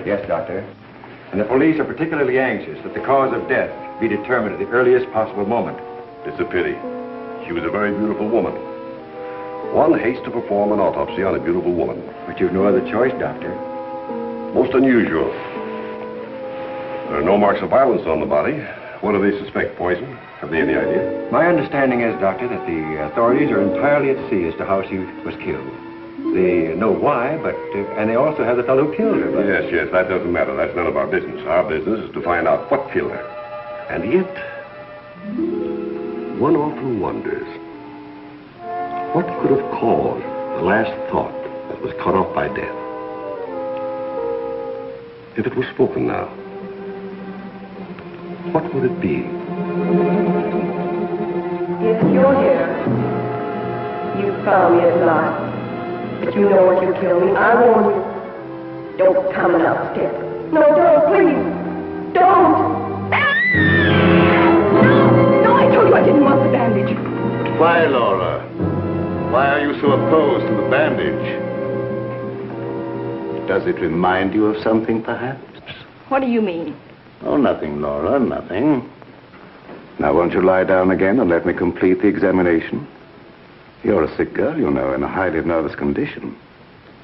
Yes, Doctor. And the police are particularly anxious that the cause of death be determined at the earliest possible moment. It's a pity. She was a very beautiful woman. One hates to perform an autopsy on a beautiful woman. But you've no other choice, Doctor. Most unusual. There are no marks of violence on the body. What do they suspect? Poison? Have they any idea? My understanding is, Doctor, that the authorities are entirely at sea as to how she was killed. They know why, but, and they also have the fellow who killed her. But... Yes, that doesn't matter. That's none of our business. Our business is to find out what killed her. And yet, one often wonders, what could have caused the last thought that was cut off by death? If it was spoken now, what would it be? Yes, you're here. You found me at last. But you know what you killed me. I warn you. Don't come an upstep. No, don't, please. Don't. No, I told you I didn't want the bandage. Why, Laura? Why are you so opposed to the bandage? Does it remind you of something, perhaps? What do you mean? Oh, nothing, Laura, nothing. Now, won't you lie down again and let me complete the examination? You're a sick girl, you know, in a highly nervous condition.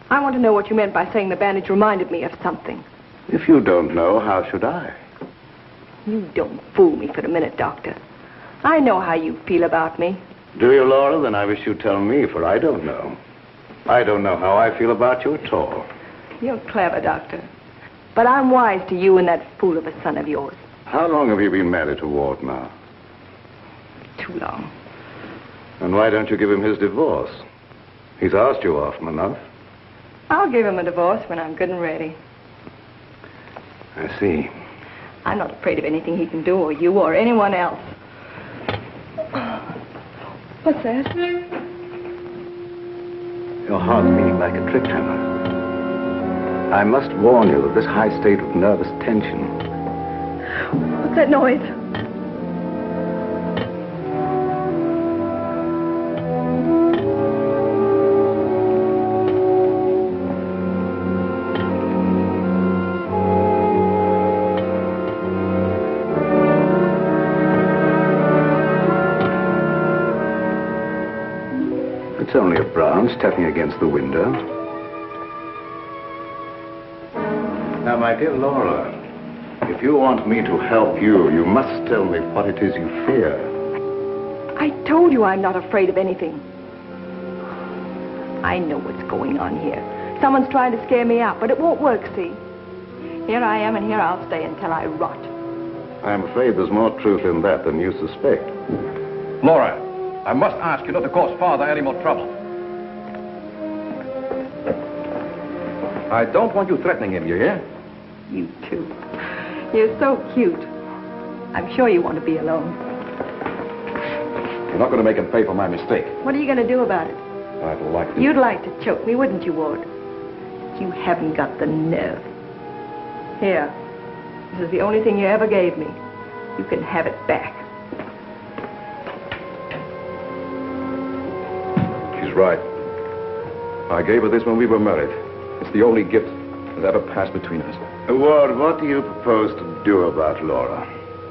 I want to know what you meant by saying the bandage reminded me of something. If you don't know, how should I? You don't fool me for a minute, Doctor. I know how you feel about me. Do you, Laura? Then I wish you'd tell me, for I don't know. I don't know how I feel about you at all. You're clever, Doctor. But I'm wise to you and that fool of a son of yours. How long have you been married to Walt now? Too long. And why don't you give him his divorce? He's asked you often enough. I'll give him a divorce when I'm good and ready. I see. I'm not afraid of anything he can do, or you, or anyone else. What's that? Your heart's beating like a trip hammer. I must warn you of this high state of nervous tension. What's that noise? It's only a branch tapping against the window. Now, my dear Laura, if you want me to help you, you must tell me what it is you fear. I told you I'm not afraid of anything. I know what's going on here. Someone's trying to scare me out, but it won't work, see? Here I am, and here I'll stay until I rot. I'm afraid there's more truth in that than you suspect. Laura, I must ask you not to cause Father any more trouble. I don't want you threatening him, you hear? You too. You're so cute. I'm sure you want to be alone. You're not going to make him pay for my mistake. What are you going to do about it? I'd like to... You'd like to choke me, wouldn't you, Ward? You haven't got the nerve. Here. This is the only thing you ever gave me. You can have it back. right. I gave her this when we were married. It's the only gift that ever passed between us. Ward, what do you propose to do about Laura?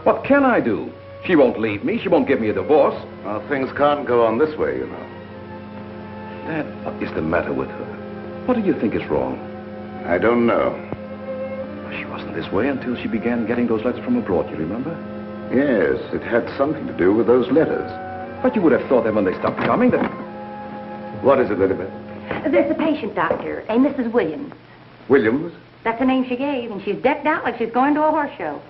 What can I do? She won't leave me. She won't give me a divorce. Well, things can't go on this way, you know. Dad, what is the matter with her? What do you think is wrong? I don't know. She wasn't this way until she began getting those letters from abroad, you remember? Yes, it had something to do with those letters. But you would have thought that when they stopped coming, that... What is it, Elizabeth? There's a patient, Doctor, a Mrs. Williams. Williams? That's the name she gave, and she's decked out like she's going to a horse show.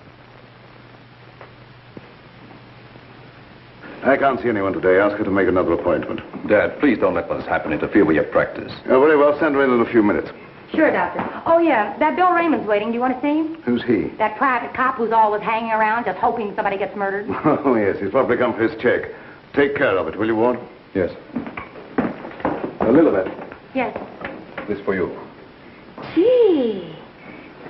I can't see anyone today. Ask her to make another appointment. Dad, please don't let what's happening interfere with your practice. Very well. Send her in a few minutes. Sure, Doctor. Oh, yeah, that Bill Raymond's waiting. Do you want to see him? Who's he? That private cop who's always hanging around just hoping somebody gets murdered. Oh, yes. He's probably come for his check. Take care of it, will you, Ward? Yes. Elizabeth, Yes. this for you. Gee.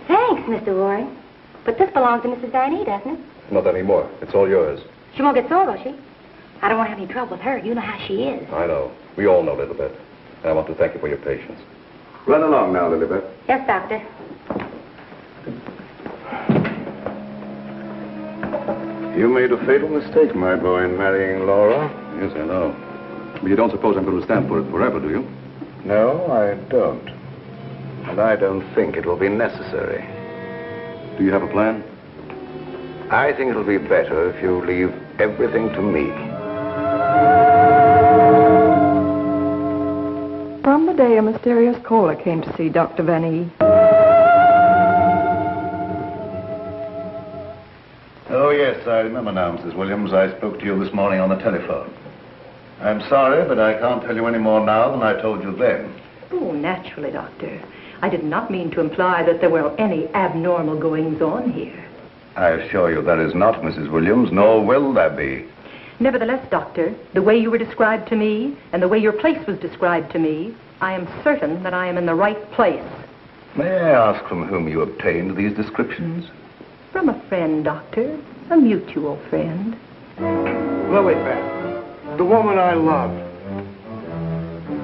Thanks, Mr. Waring. But this belongs to Mrs. Van E, doesn't it? Not anymore. It's all yours. She won't get sore, will she? I don't want to have any trouble with her. You know how she is. I know. We all know, Elizabeth. And I want to thank you for your patience. Run along now, Elizabeth. Yes, Doctor. You made a fatal mistake, my boy, in marrying Laura. Yes, I know. But you don't suppose I'm going to stand for it forever, do you? No, I don't. And I don't think it will be necessary. Do you have a plan? I think it'll be better if you leave everything to me. From the day a mysterious caller came to see Dr. Van E. Oh, yes, I remember now, Mrs. Williams. I spoke to you this morning on the telephone. I'm sorry, but I can't tell you any more now than I told you then. Oh, naturally, Doctor. I did not mean to imply that there were any abnormal goings-on here. I assure you there is not, Mrs. Williams, nor will there be. Nevertheless, Doctor, the way you were described to me and the way your place was described to me, I am certain that I am in the right place. May I ask from whom you obtained these descriptions? From a friend, Doctor. A mutual friend. Lilibet, the woman I love.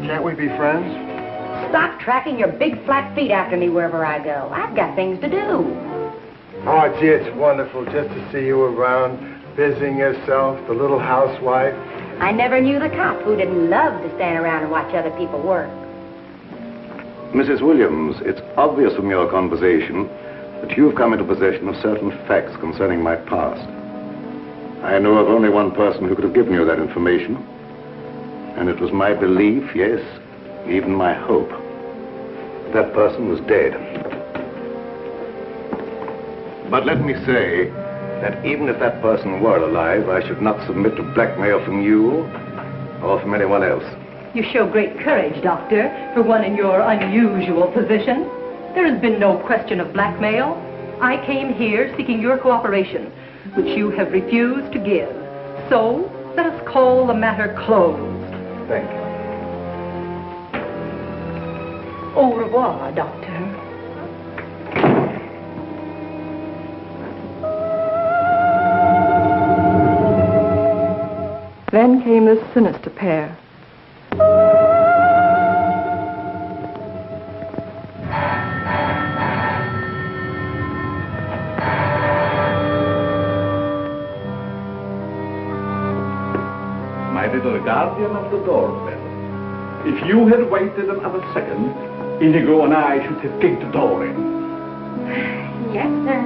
Can't we be friends? Stop tracking your big flat feet after me wherever I go. I've got things to do. Oh, gee, it's wonderful just to see you around, busying yourself, the little housewife. I never knew the cop who didn't love to stand around and watch other people work. Mrs. Williams, it's obvious from your conversation that you've come into possession of certain facts concerning my past. I know of only one person who could have given you that information. And it was my belief, yes, even my hope, that person was dead. But let me say that even if that person were alive, I should not submit to blackmail from you or from anyone else. You show great courage, Doctor, for one in your unusual position. There has been no question of blackmail. I came here seeking your cooperation, which you have refused to give. So, let us call the matter closed. Thank you. Au revoir, Doctor. Then came this sinister pair. My little guardian of the doorbell. If you had waited another second, Inigo and I should have kicked the door in. Yes, sir.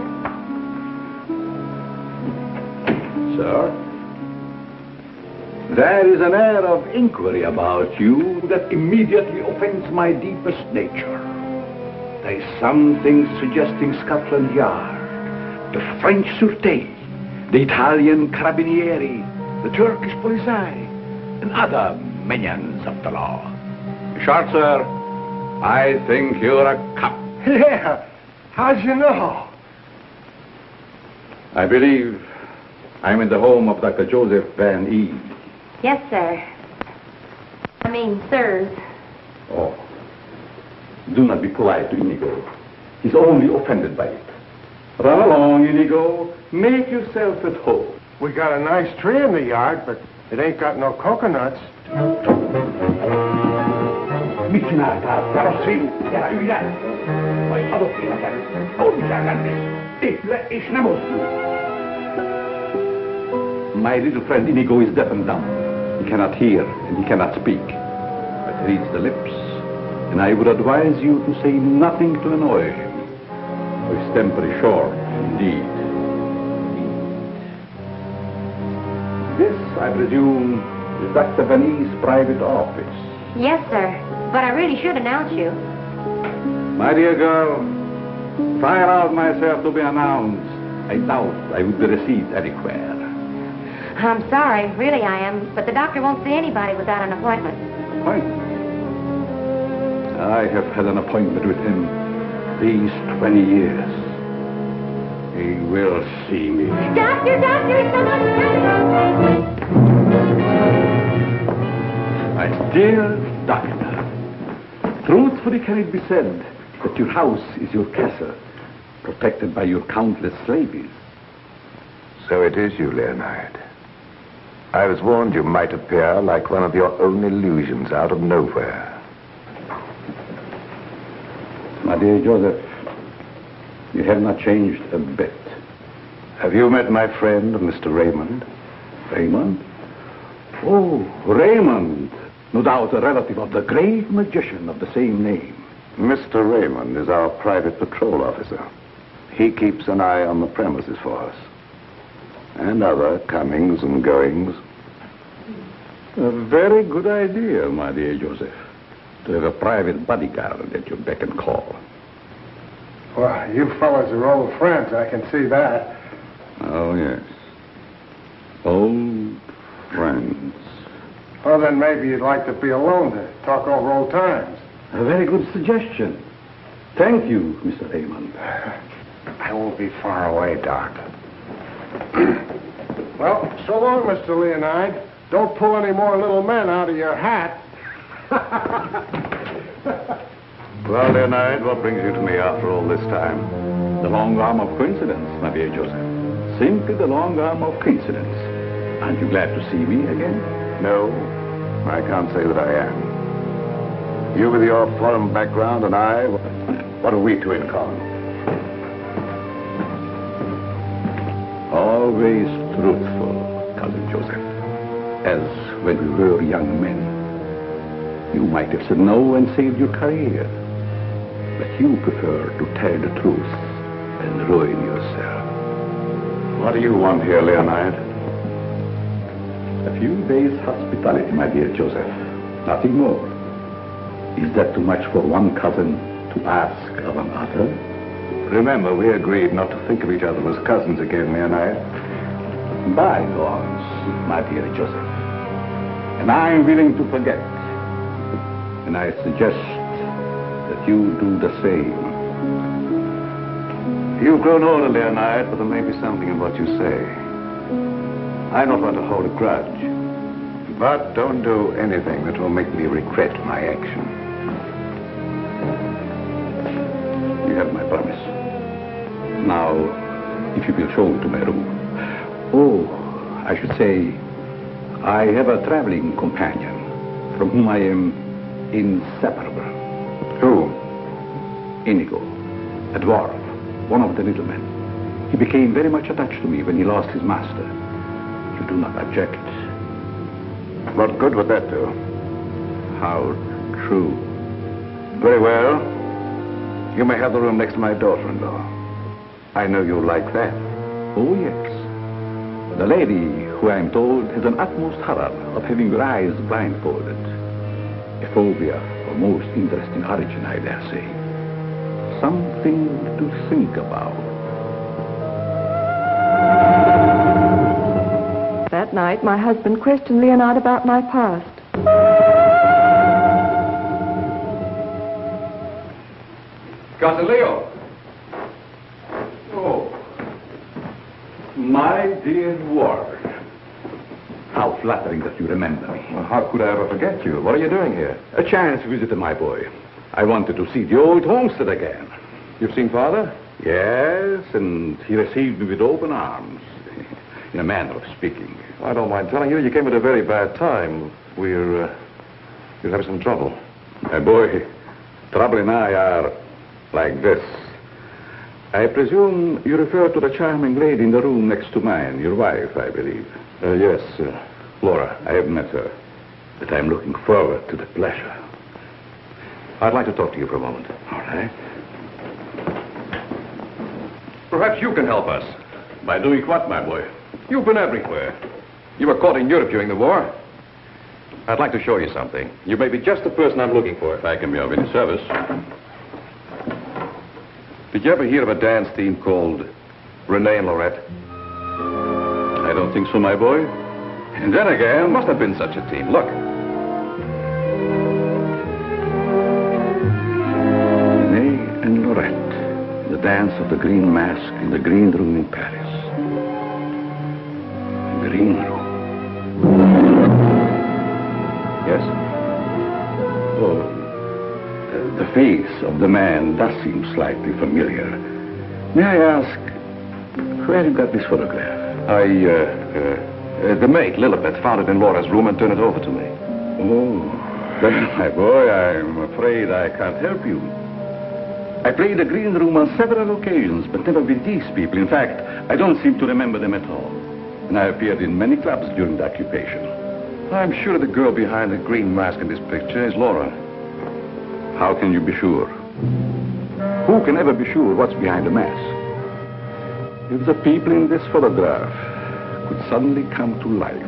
Sir? There is an air of inquiry about you that immediately offends my deepest nature. There is something suggesting Scotland Yard, the French Sûreté, the Italian Carabinieri, the Turkish Polizei, and other minions of the law. Short, sir, I think you're a cop. Yeah, how'd you know? I believe I'm in the home of Dr. Joseph Van E. Yes, sir. I mean, sirs. Oh, do not be polite to Inigo. He's only offended by it. Run along, Inigo. Make yourself at home. We got a nice tree in the yard, but It ain't got no coconuts. My little friend Inigo is deaf and dumb. He cannot hear and he cannot speak. But he reads the lips. And I would advise you to say nothing to annoy him. For his temper is short, indeed. This, I presume, is Dr. Vanny's private office. Yes, sir. But I really should announce you. My dear girl, if I allowed myself to be announced, I doubt I would be received anywhere. I'm sorry, really I am, but the doctor won't see anybody without an appointment. Appointment? I have had an appointment with him these 20 years. He will see me. Doctor, someone's coming! My dear doctor, truthfully can it be said that your house is your castle, protected by your countless slaves? So it is you, Leonard. I was warned you might appear like one of your own illusions out of nowhere. My dear Joseph, you have not changed a bit. Have you met my friend, Mr. Raymond? Raymond? Oh, Raymond. No doubt a relative of the great magician of the same name. Mr. Raymond is our private patrol officer. He keeps an eye on the premises for us. And other comings and goings. A very good idea, my dear Joseph, to have a private bodyguard at your beck and call. Well, you fellas are old friends, I can see that. Oh, yes. Old friends. Well, then maybe you'd like to be alone to talk over old times. A very good suggestion. Thank you, Mr. Raymond. I won't be far away, Doc. Well, so long, Mr. Leonide. Don't pull any more little men out of your hat. Well, Leonard, what brings you to me after all this time? The long arm of coincidence, my dear Joseph. Simply the long arm of coincidence. Aren't you glad to see me again? No, I can't say that I am. You with your foreign background and I, what have we two in common? Always truthful, Cousin Joseph. As when we were young men. You might have said no and saved your career. But you prefer to tell the truth and ruin yourself. What do you want here, Leonard? A few days' hospitality, my dear Joseph. Nothing more. Is that too much for one cousin to ask of another? Remember, we agreed not to think of each other as cousins again, Leonard. Bygones, my dear Joseph. And I'm willing to forget. And I suggest that you do the same. You've grown older, Leonard, but there may be something in what you say. I don't want to hold a grudge. But don't do anything that will make me regret my action. You have my promise. Now, if you will show me to my room. Oh, I should say, I have a traveling companion from whom I am inseparable. Who? Inigo, a dwarf, one of the little men. He became very much attached to me when he lost his master. You do not object? What good would that do? How true. Very well. You may have the room next to my daughter-in-law. I know you'll like that. Oh, yes. The lady, who I am told has an utmost horror of having her eyes blindfolded. A phobia of most interesting origin, I dare say. Something to think about. That night, my husband questioned Leonard about my past. Cousin Leo. Oh. My dear Ward. How flattering that you remember me. Well, how could I ever forget you? What are you doing here? A chance visit, my boy. I wanted to see the old homestead again. You've seen Father? Yes, and he received me with open arms. in a manner of speaking. I don't mind telling you, you came at a very bad time. We're having some trouble. My boy, trouble and I are like this. I presume you refer to the charming lady in the room next to mine, your wife, I believe. Yes, Laura, I have met her, but I'm looking forward to the pleasure. I'd like to talk to you for a moment. All right. Perhaps you can help us. By doing what, my boy? You've been everywhere. You were caught in Europe during the war. I'd like to show you something. You may be just the person I'm looking for. If I can be of any service. Did you ever hear of a dance team called Renee and Lorette? I don't think so, my boy. And then again, There must have been such a team. Look. Renee and Lorette. The dance of the green mask in the green room in Paris. Green room. Yes? Oh, the face of the man does seem slightly familiar. May I ask, where you got this photograph? The maid, Lilibet, found it in Laura's room and turned it over to me. Oh, then, my boy, I'm afraid I can't help you. I played the green room on several occasions, but never with these people. In fact, I don't seem to remember them at all. And I appeared in many clubs during the occupation. I'm sure the girl behind the green mask in this picture is Laura. How can you be sure? Who can ever be sure what's behind the mask? If the people in this photograph could suddenly come to life.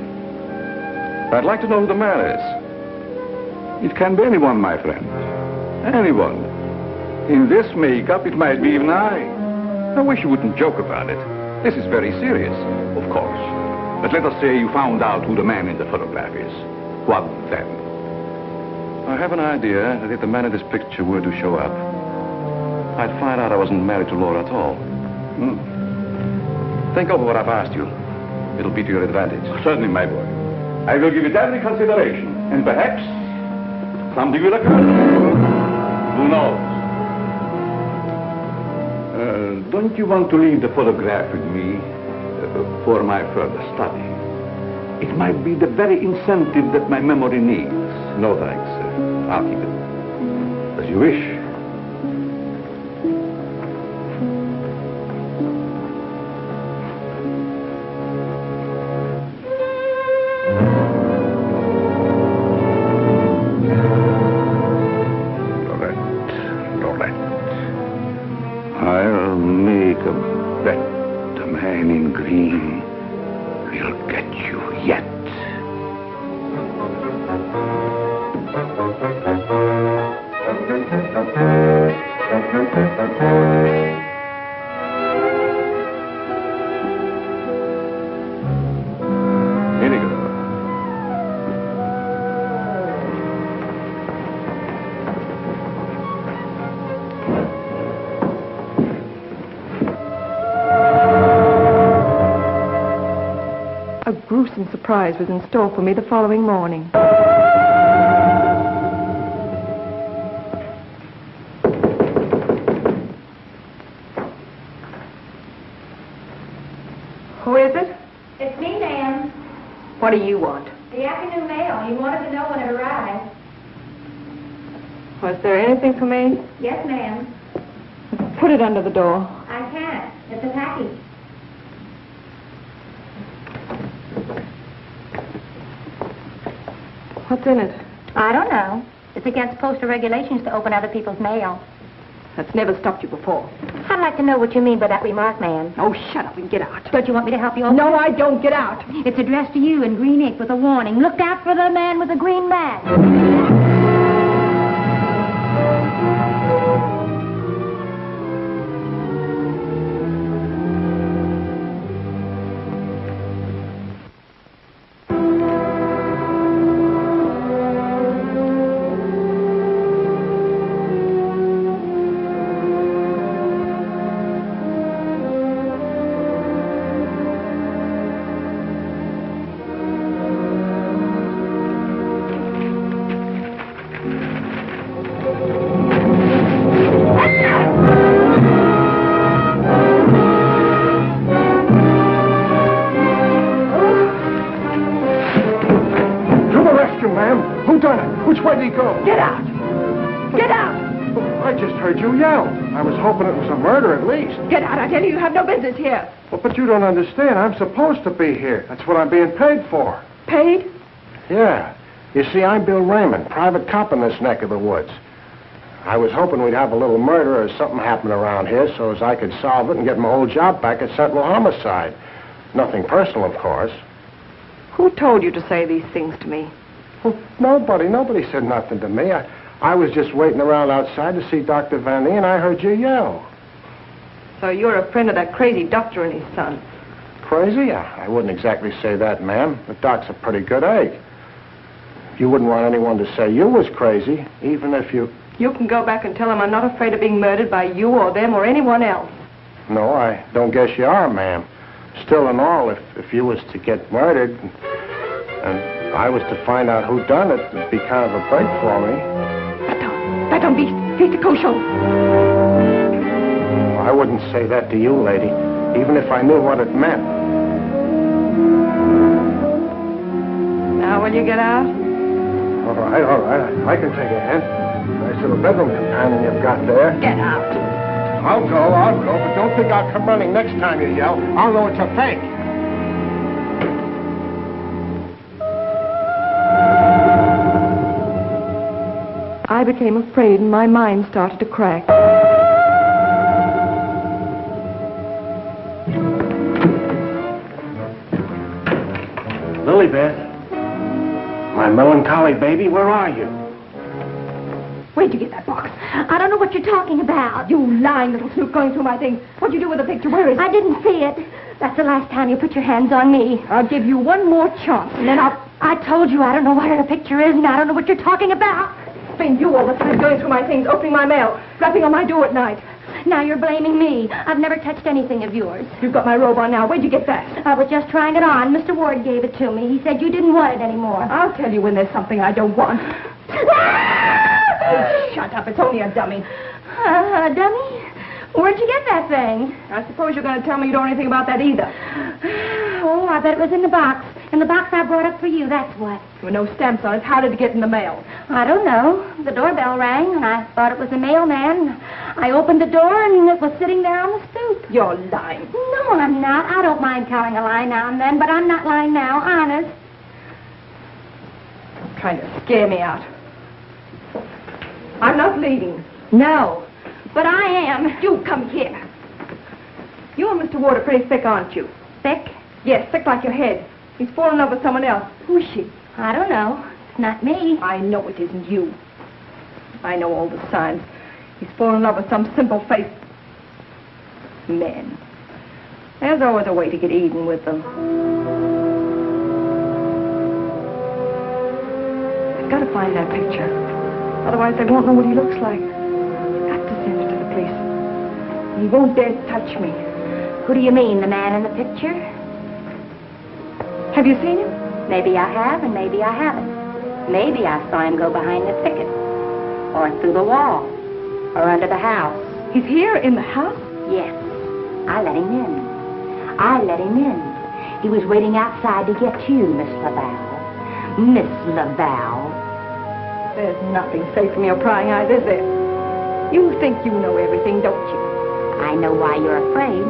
I'd like to know who the man is. It can be anyone, my friend. Anyone. In this makeup, it might be even I. I wish you wouldn't joke about it. This is very serious. Of course. But let us say you found out who the man in the photograph is. What then? I have an idea that if the man in this picture were to show up, I'd find out I wasn't married to Laura at all. Think over what I've asked you. It'll be to your advantage. Certainly, my boy. I will give it every consideration. And perhaps something will occur. Who knows? Don't you want to leave the photograph with me for my further study? It might be the very incentive that my memory needs. No, thanks. I'll keep it. As you wish. I'll make a bet the man in green will get you yet. Inigo. A gruesome surprise was in store for me the following morning. Who is it? It's me, ma'am. What do you want? The afternoon mail. You wanted to know when it arrived. Was there anything for me? Yes, ma'am. Put it under the door. I can't. It's a package. What's in it? I don't know. It's against postal regulations to open other people's mail. That's never stopped you before. I'd like to know what you mean by that remark, ma'am. Oh, shut up and get out. Don't you want me to help you open No, it? I don't. Get out. It's addressed to you in green ink with a warning. Look out for the man with the green mask. after him, ma'am. Who done it? Which way did he go? Get out! Get out! I just heard you yell. I was hoping it was a murder at least. Get out, I tell you, you have no business here. Well, but you don't understand. I'm supposed to be here. That's what I'm being paid for. Paid? Yeah. You see, I'm Bill Raymond, private cop in this neck of the woods. I was hoping we'd have a little murder or something happen around here so as I could solve it and get my old job back at Sentinel Homicide. Nothing personal, of course. Who told you to say these things to me? Well, nobody. Nobody said nothing to me. I was just waiting around outside to see Dr. Van Nee, and I heard you yell. So you're a friend of that crazy doctor and his son. Crazy? I wouldn't exactly say that, ma'am. The doc's a pretty good egg. You wouldn't want anyone to say you was crazy, even if you... You can go back and tell him I'm not afraid of being murdered by you or them or anyone else. No, I don't guess you are, ma'am. Still and all, if you was to get murdered and I was to find out who done it, it'd be kind of a break for me. That don't be the kosher. I wouldn't say that to you, lady, even if I knew what it meant. Now will you get out? All right. I can take a hint. Nice little bedroom companion you've got there. Get out. I'll go, but don't think I'll come running next time you yell. I'll know it's a fake. I became afraid and my mind started to crack. Lilybeth, my melancholy baby, where are you? Where'd you get that box? I don't know what you're talking about. You lying little snoop going through my things. What'd you do with the picture? Where is it? I didn't see it. That's the last time you put your hands on me. I'll give you one more chance, and then I told you I don't know where the picture is, and I don't know what you're talking about. It's been you all the time going through my things, opening my mail, rapping on my door at night. Now you're blaming me. I've never touched anything of yours. You've got my robe on now. Where'd you get that? I was just trying it on. Mr. Ward gave it to me. He said you didn't want it anymore. I'll tell you when there's something I don't want. Oh, shut up. It's only a dummy. A dummy? Where'd you get that thing? I suppose you're going to tell me you don't know anything about that either. Oh, I bet it was in the box. In the box I brought up for you, that's what. There were no stamps on it. How did it get in the mail? I don't know. The doorbell rang, and I thought it was a mailman. I opened the door, and it was sitting there on the stoop. You're lying. No, I'm not. I don't mind telling a lie now and then, but I'm not lying now, honest. You're trying to scare me out. I'm not leaving. No. But I am. You come here. You and Mr. Ward are pretty thick, aren't you? Thick? Yes, thick like your head. He's fallen in love with someone else. Who is she? I don't know. It's not me. I know it isn't you. I know all the signs. He's fallen in love with some simple-faced men. There's always a way to get even with them. I've got to find that picture. Otherwise, they won't know what he looks like. I've got to send it to the police. He won't dare touch me. Who do you mean, the man in the picture? Have you seen him? Maybe I have, and maybe I haven't. Maybe I saw him go behind the thicket, or through the wall, or under the house. He's here in the house? Yes. I let him in. I let him in. He was waiting outside to get you, Miss Laval. Miss Laval. There's nothing safe from your prying eyes, is there? You think you know everything, don't you? I know why you're afraid,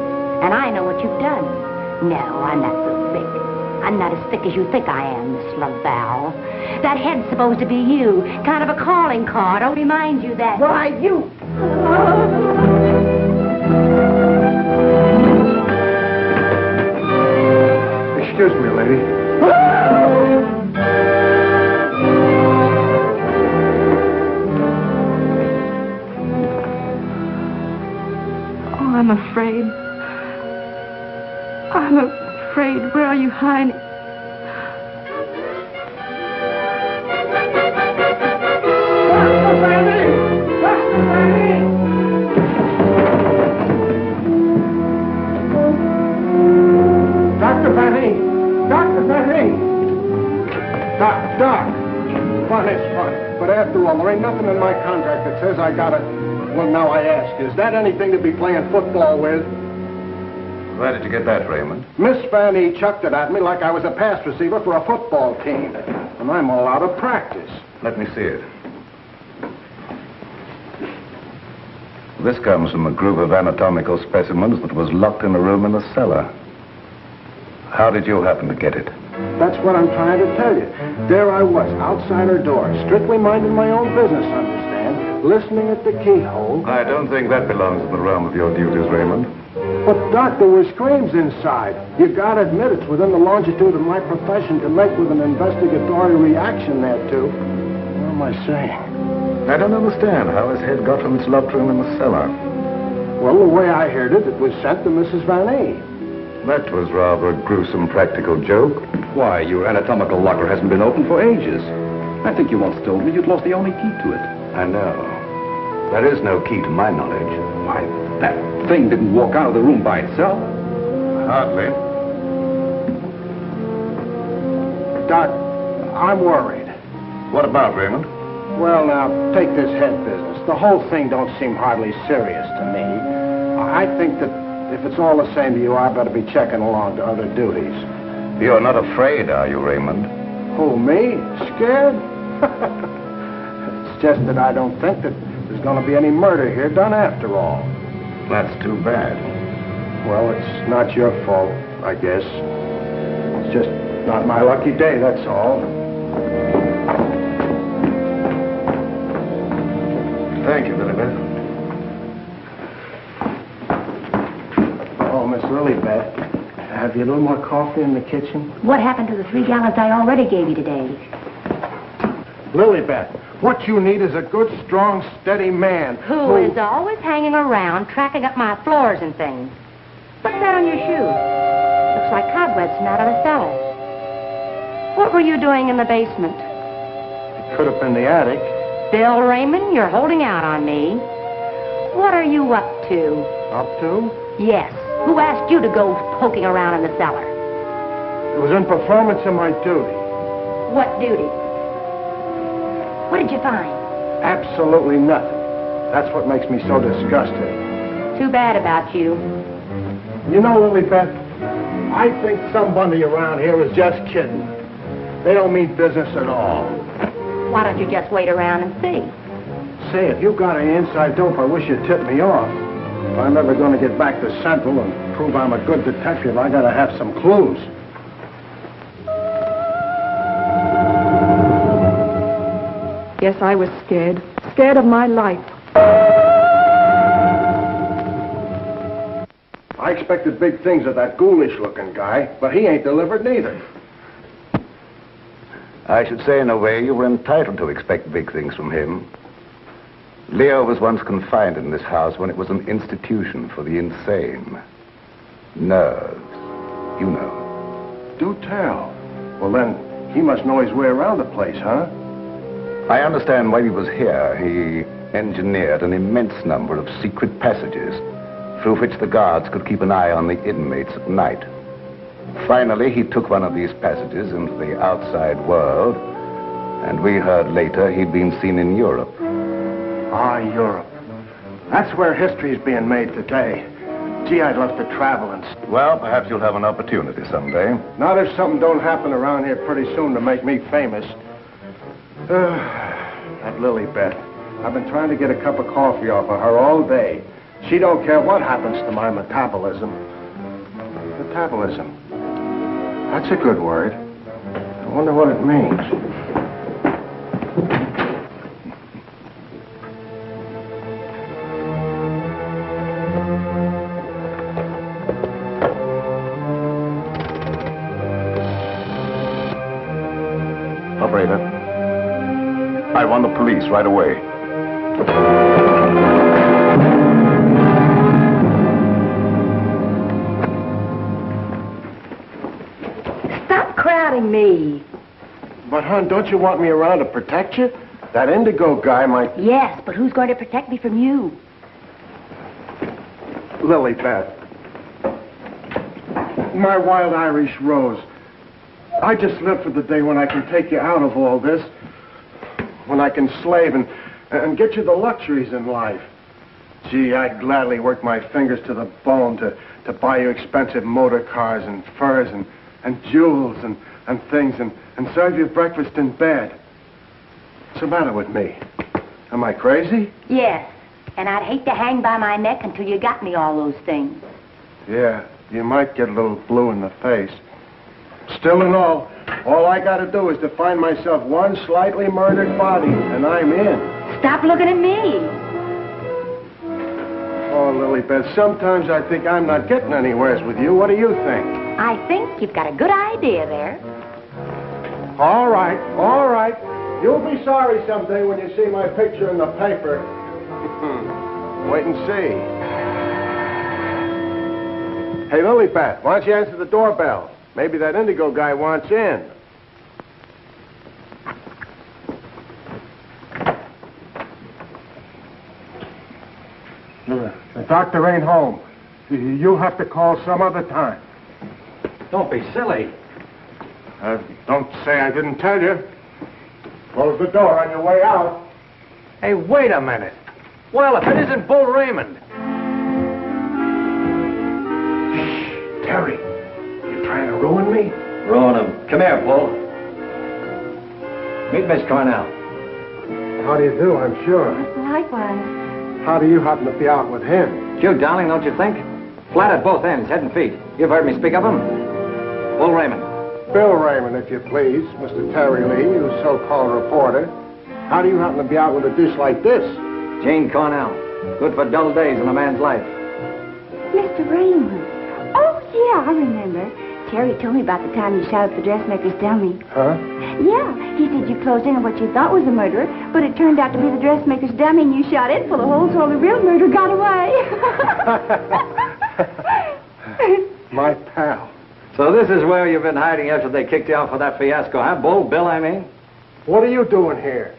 and I know what you've done. No, I'm not so thick. I'm not as thick as you think I am, Miss Laval. That head's supposed to be you, kind of a calling card. I'll remind you that... Why, you... Excuse me, lady. Oh, I'm afraid. I'm afraid. Where are you hiding? Dr. Van Nee! Dr. Van Nee! Doc! Fun is fun. But after all, there ain't nothing in my contract that says I gotta... Well, now I ask, is that anything to be playing football with? Where did you get that, Raymond? Miss Van Nee chucked it at me like I was a pass receiver for a football team. and I'm all out of practice. Let me see it. This comes from a group of anatomical specimens that was locked in a room in the cellar. How did you happen to get it? That's what I'm trying to tell you. There I was, outside her door, strictly minding my own business, understand? Listening at the keyhole. I don't think that belongs to the realm of your duties, Raymond. But, Doc, there were screams inside. You gotta admit it's within the longitude of my profession to make with an investigatory reaction thereto. What am I saying? I don't understand how his head got from its locked room in the cellar. Well, the way I heard it, it was sent to Mrs. Van A. That was rather a gruesome practical joke. Why, your anatomical locker hasn't been opened for ages. I think you once told me you'd lost the only key to it. I know. There is no key to my knowledge. Why, that thing didn't walk out of the room by itself. Hardly. Doc, I'm worried. What about, Raymond? Well, now, take this head business. The whole thing don't seem hardly serious to me. I think that if it's all the same to you, I better be checking along to other duties. You're not afraid, are you, Raymond? Who, me? Scared? It's just that I don't think that there's going to be any murder here done after all. That's too bad. Well, it's not your fault, I guess. It's just not my lucky day, that's all. Thank you, Lilibet. Oh, Miss Lilibet, have you a little more coffee in the kitchen? What happened to the 3 gallons I already gave you today? Lilibet, what you need is a good, strong, steady man. Who is always hanging around, tracking up my floors and things. What's that on your shoe? Looks like cobwebs from out of the cellar. What were you doing in the basement? It could have been the attic. Bill Raymond, you're holding out on me. What are you up to? Up to? Yes. Who asked you to go poking around in the cellar? It was in performance of my duty. What duty? What did you find? Absolutely nothing. That's what makes me so disgusted. Too bad about you. You know, Lilibet, I think somebody around here is just kidding. They don't mean business at all. Why don't you just wait around and see? Say, if you got any inside dope, I wish you'd tip me off. If I'm ever going to get back to Central and prove I'm a good detective, I gotta have some clues. Yes, I was scared. Scared of my life. I expected big things of that ghoulish-looking guy, but he ain't delivered neither. I should say, in a way, you were entitled to expect big things from him. Leo was once confined in this house when it was an institution for the insane. Nerves, you know. Do tell. Well, then, he must know his way around the place, huh? I understand while he was here, he engineered an immense number of secret passages through which the guards could keep an eye on the inmates at night. Finally, he took one of these passages into the outside world, and we heard later he'd been seen in Europe. Ah, Europe. That's where history's being made today. Gee, I'd love to travel and... Well, perhaps you'll have an opportunity someday. Not if something don't happen around here pretty soon to make me famous. That Lilibet. I've been trying to get a cup of coffee off of her all day. She don't care what happens to my metabolism. Metabolism. That's a good word. I wonder what it means. Operator, I want the police right away. Stop crowding me. But, hon, don't you want me around to protect you? That Indigo guy might... Yes, but who's going to protect me from you? Lilibet. My wild Irish rose. I just live for the day when I can take you out of all this. When I can slave and get you the luxuries in life. Gee, I'd gladly work my fingers to the bone to buy you expensive motor cars and furs and jewels and and things and serve you breakfast in bed. What's the matter with me? Am I crazy? Yes, and I'd hate to hang by my neck until you got me all those things. Yeah, you might get a little blue in the face. Still and all I got to do is to find myself one slightly murdered body, and I'm in. Stop looking at me. Oh, Lilybeth, sometimes I think I'm not getting anywheres with you. What do you think? I think you've got a good idea there. All right, all right. You'll be sorry someday when you see my picture in the paper. Wait and see. Hey, Lilybeth, why don't you answer the doorbell? Maybe that Indigo guy wants in. The doctor ain't home. You'll have to call some other time. Don't be silly. Don't say I didn't tell you. Close the door on your way out. Hey, wait a minute. Well, if it isn't Bull Raymond. Terry, you trying to ruin me? Ruin him. Come here, Bull. Meet Miss Cornell. How do you do, I'm sure. Likewise. How do you happen to be out with him? Cute, darling, don't you think? Flat at both ends, head and feet. You've heard me speak of him. Bull Raymond. Bill Raymond, if you please. Mr. Terry Lee, you so-called reporter. How do you happen to be out with a dish like this? Jane Cornell. Good for dull days in a man's life. Mr. Raymond. Oh, yeah, I remember. Terry told me about the time you shot up the dressmaker's dummy. Huh? Yeah, he said you closed in on what you thought was a murderer, but it turned out to be the dressmaker's dummy, and you shot it full of holes so the real murderer got away. My pal. So this is where you've been hiding after they kicked you out for that fiasco, huh, Bull? Bill, I mean? What are you doing here?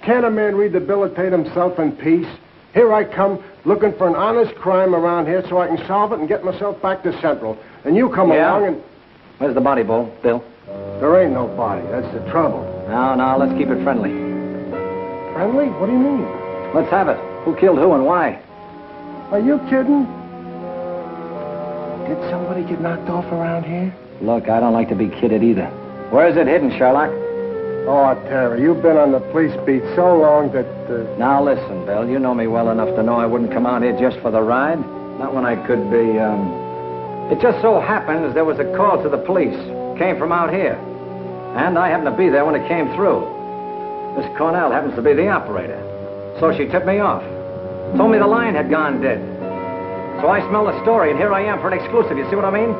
Can't a man rehabilitate himself in peace? Here I come, looking for an honest crime around here so I can solve it and get myself back to Central. And you come along and... Where's the body, Bull? Bill? There ain't no body. That's the trouble. No, let's keep it friendly. Friendly? What do you mean? Let's have it. Who killed who and why? Are you kidding? Did somebody get knocked off around here? Look, I don't like to be kidded either. Where is it hidden, Sherlock? Oh, Terry, you've been on the police beat so long that... Now, listen, Bill, you know me well enough to know I wouldn't come out here just for the ride. Not when I could be, It just so happens there was a call to the police. Came from out here. And I happened to be there when it came through. Miss Cornell happens to be the operator. So she tipped me off. Told me the line had gone dead. So I smelled the story, and here I am for an exclusive. You see what I mean?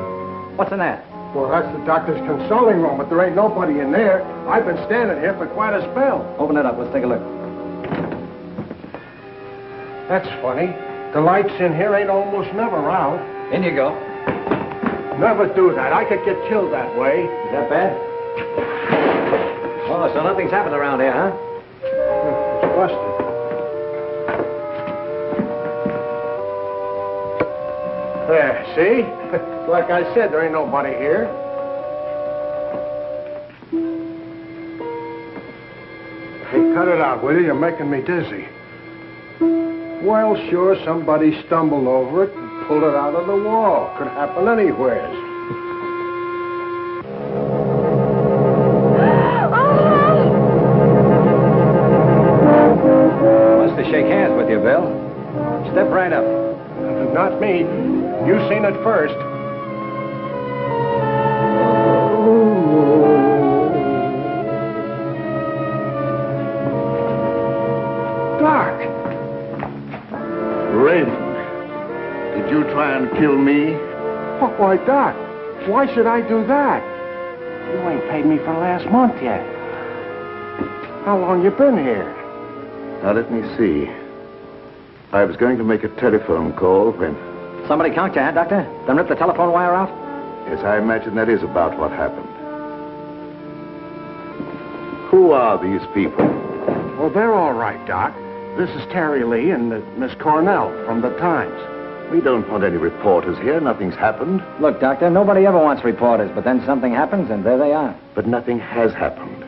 What's in that? Well, that's the doctor's consulting room, but there ain't nobody in there. I've been standing here for quite a spell. Open it up. Let's take a look. That's funny. The lights in here ain't almost never out. In you go. Never do that. I could get killed that way. Is that bad? Oh, so nothing's happened around here, huh? It's busted. There, see? Like I said, there ain't nobody here. Hey, cut it out, will you? You're making me dizzy. Well, sure, somebody stumbled over it and pulled it out of the wall. Could happen anywhere. Wants to shake hands with you, Bill. Step right up. Not me. You seen it first. Doc! Raymond, did you try and kill me? Why, Doc, why should I do that? You ain't paid me for last month yet. How long you been here? Now, let me see. I was going to make a telephone call when... Somebody conked you, huh, Doctor? Then rip the telephone wire out? Yes, I imagine that is about what happened. Who are these people? Well, they're all right, Doc. This is Terry Lee and Miss Cornell from the Times. We don't want any reporters here. Nothing's happened. Look, Doctor, nobody ever wants reporters, but then something happens and there they are. But nothing has happened.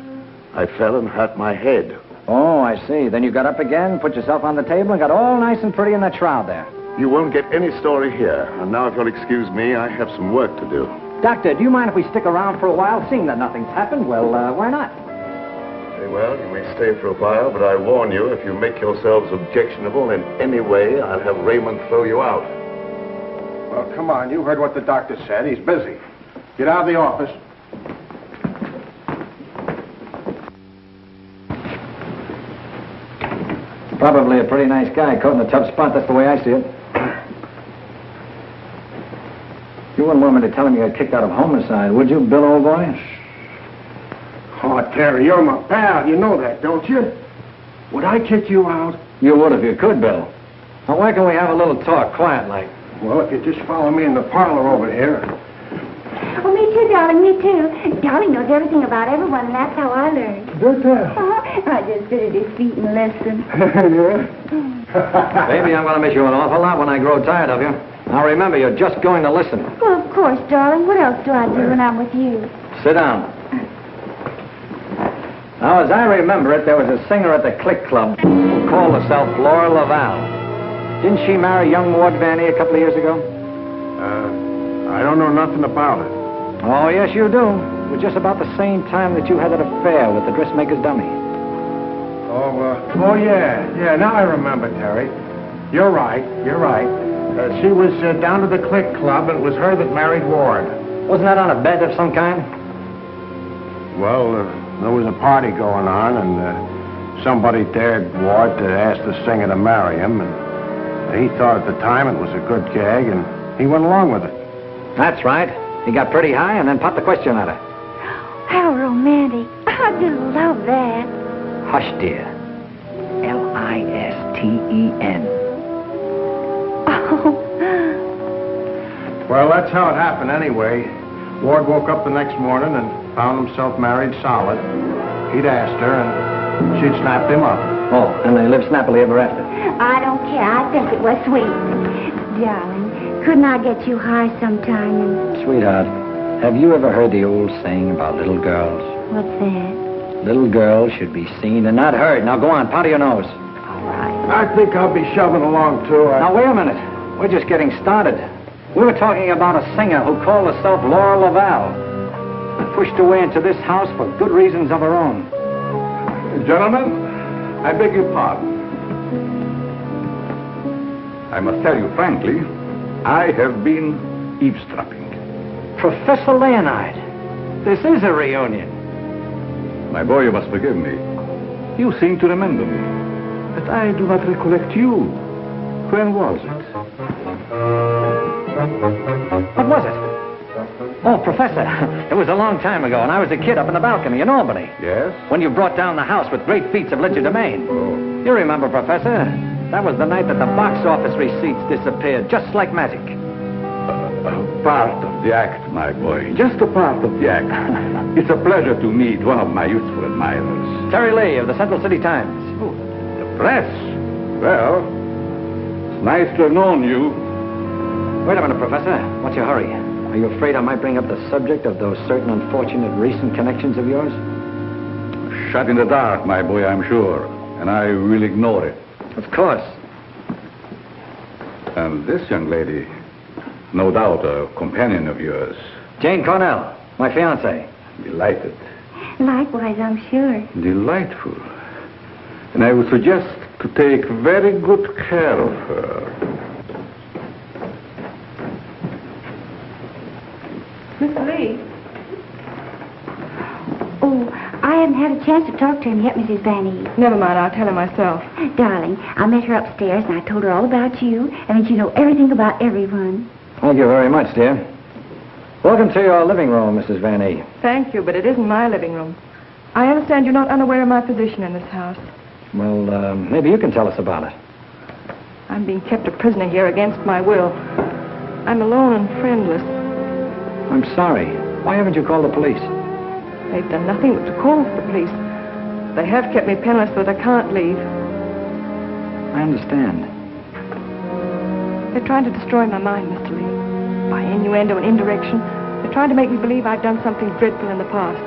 I fell and hurt my head. Oh, I see. Then you got up again, put yourself on the table, and got all nice and pretty in that shroud there. You won't get any story here. And now, if you'll excuse me, I have some work to do. Doctor, do you mind if we stick around for a while? Seeing that nothing's happened, well, why not? Very well, you may stay for a while, but I warn you, if you make yourselves objectionable in any way, I'll have Raymond throw you out. Well, come on. You heard what the doctor said. He's busy. Get out of the office. Probably a pretty nice guy caught in a tough spot. That's the way I see it. You wouldn't want me to tell him you got kicked out of homicide, would you, Bill, old boy? Oh, Terry, you're my pal. You know that, don't you? Would I kick you out? You would if you could, Bill. Now, why can we have a little talk, quiet like? Well, if you just follow me in the parlor over here. Oh, me too, darling, me too. Darling knows everything about everyone, and that's how I learned. Good tell. I just sit at his feet and listen. Baby, I'm going to miss you an awful lot when I grow tired of you. Now, remember, you're just going to listen. Well, of course, darling. What else do I do when I'm with you? Sit down. Now, as I remember it, there was a singer at the Click Club who called herself Laura Laval. Didn't she marry young Ward Vanny a couple of years ago? I don't know nothing about it. Oh, yes, you do. It was just about the same time that you had that affair with the dressmaker's dummy. Oh, yeah. Yeah, now I remember, Terry. You're right. She was down to the Click Club, and it was her that married Ward. Wasn't that on a bet of some kind? Well, there was a party going on, and somebody dared Ward to ask the singer to marry him, and he thought at the time it was a good gag, and he went along with it. That's right. He got pretty high and then popped the question at her. How romantic. I just love that. Hush, dear. Listen. Oh. Well, that's how it happened anyway. Ward woke up the next morning and found himself married solid. He'd asked her, and she'd snapped him up. Oh, and they lived snappily ever after. I don't care. I think it was sweet. Darling, couldn't I get you high sometime? And... Sweetheart, have you ever heard the old saying about little girls? What's that? Little girls should be seen and not heard. Now, go on, powder your nose. All right. I think I'll be shoving along, too. Now, wait a minute. We're just getting started. We were talking about a singer who called herself Laura Laval. Pushed her way into this house for good reasons of her own. Gentlemen, I beg your pardon. I must tell you frankly, I have been eavesdropping. Professor Leonard, this is a reunion. My boy, you must forgive me. You seem to remember me, but I do not recollect you. When was it? What was it? Oh, Professor, it was a long time ago, and I was a kid up in the balcony in Albany. Yes? When you brought down the house with great feats of legerdemain. Oh. You remember, Professor? That was the night that the box office receipts disappeared, just like magic. Part of the act, my boy. Just a part of the act. It's a pleasure to meet one of my youthful admirers. Terry Lee of the Central City Times. Oh, the press? Well, it's nice to have known you. Wait a minute, Professor. What's your hurry? Are you afraid I might bring up the subject of those certain unfortunate recent connections of yours? Shut in the dark, my boy, I'm sure. And I will ignore it. Of course. And this young lady, no doubt a companion of yours. Jane Cornell, my fiancée. Delighted. Likewise, I'm sure. Delightful. And I would suggest to take very good care of her. Miss Lee? Oh, I haven't had a chance to talk to him yet, Mrs. Vanny. Never mind, I'll tell him myself. Darling, I met her upstairs, and I told her all about you, and that you know everything about everyone. Thank you very much, dear. Welcome to your living room, Mrs. Vanny. Thank you, but it isn't my living room. I understand you're not unaware of my position in this house. Well, maybe you can tell us about it. I'm being kept a prisoner here against my will. I'm alone and friendless. I'm sorry. Why haven't you called the police? They've done nothing but to call for the police. They have kept me penniless so that I can't leave. I understand. They're trying to destroy my mind, Mr. Lee. By innuendo and indirection, they're trying to make me believe I've done something dreadful in the past.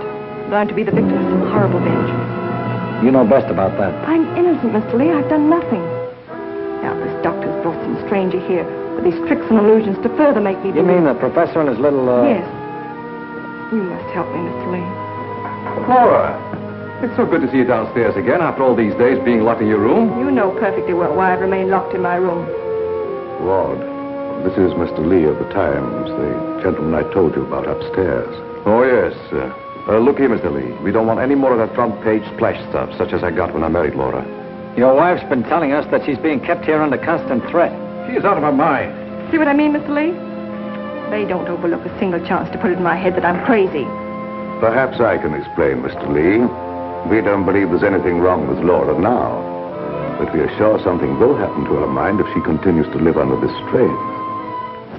That I'm to be the victim of some horrible vengeance. You know best about that. I'm innocent, Mr. Lee. I've done nothing. Now, this doctor's brought some stranger here with these tricks and illusions to further make me believe... You mean the professor and his little, Yes. You must help me, Mr. Lee. Laura, it's so good to see you downstairs again after all these days being locked in your room. You know perfectly well why I've remained locked in my room. Ward, this is Mr. Lee of the Times, the gentleman I told you about upstairs. Oh, yes. Look here, Mr. Lee. We don't want any more of that front-page splash stuff, such as I got when I married Laura. Your wife's been telling us that she's being kept here under constant threat. She's out of her mind. See what I mean, Mr. Lee? They don't overlook a single chance to put it in my head that I'm crazy. Perhaps I can explain, Mr. Lee. We don't believe there's anything wrong with Laura now. But we are sure something will happen to her mind if she continues to live under this strain.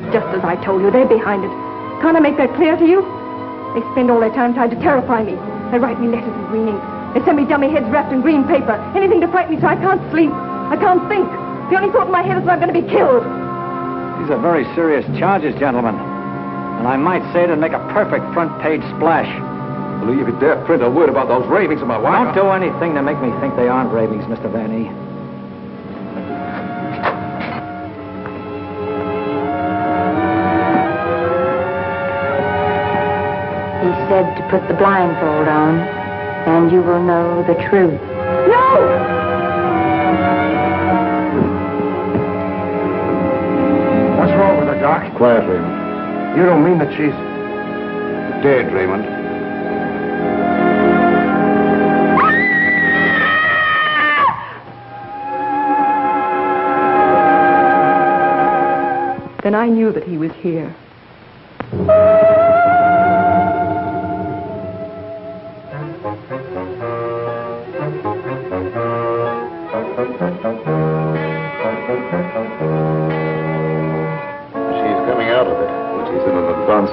Just as I told you, they're behind it. Can't I make that clear to you? They spend all their time trying to terrify me. They write me letters in green ink. They send me dummy heads wrapped in green paper. Anything to frighten me so I can't sleep. I can't think. The only thought in my head is that I'm going to be killed. These are very serious charges, gentlemen. And I might say it'd make a perfect front-page splash. Lee, if you dare print a word about those ravings of my wife... Don't do anything to make me think they aren't ravings, Mr. Van E. He said to put the blindfold on, and you will know the truth. No! What's wrong with her, Doc? Quiet, Raymond. You don't mean that she's... Dead, Raymond. Then I knew that he was here.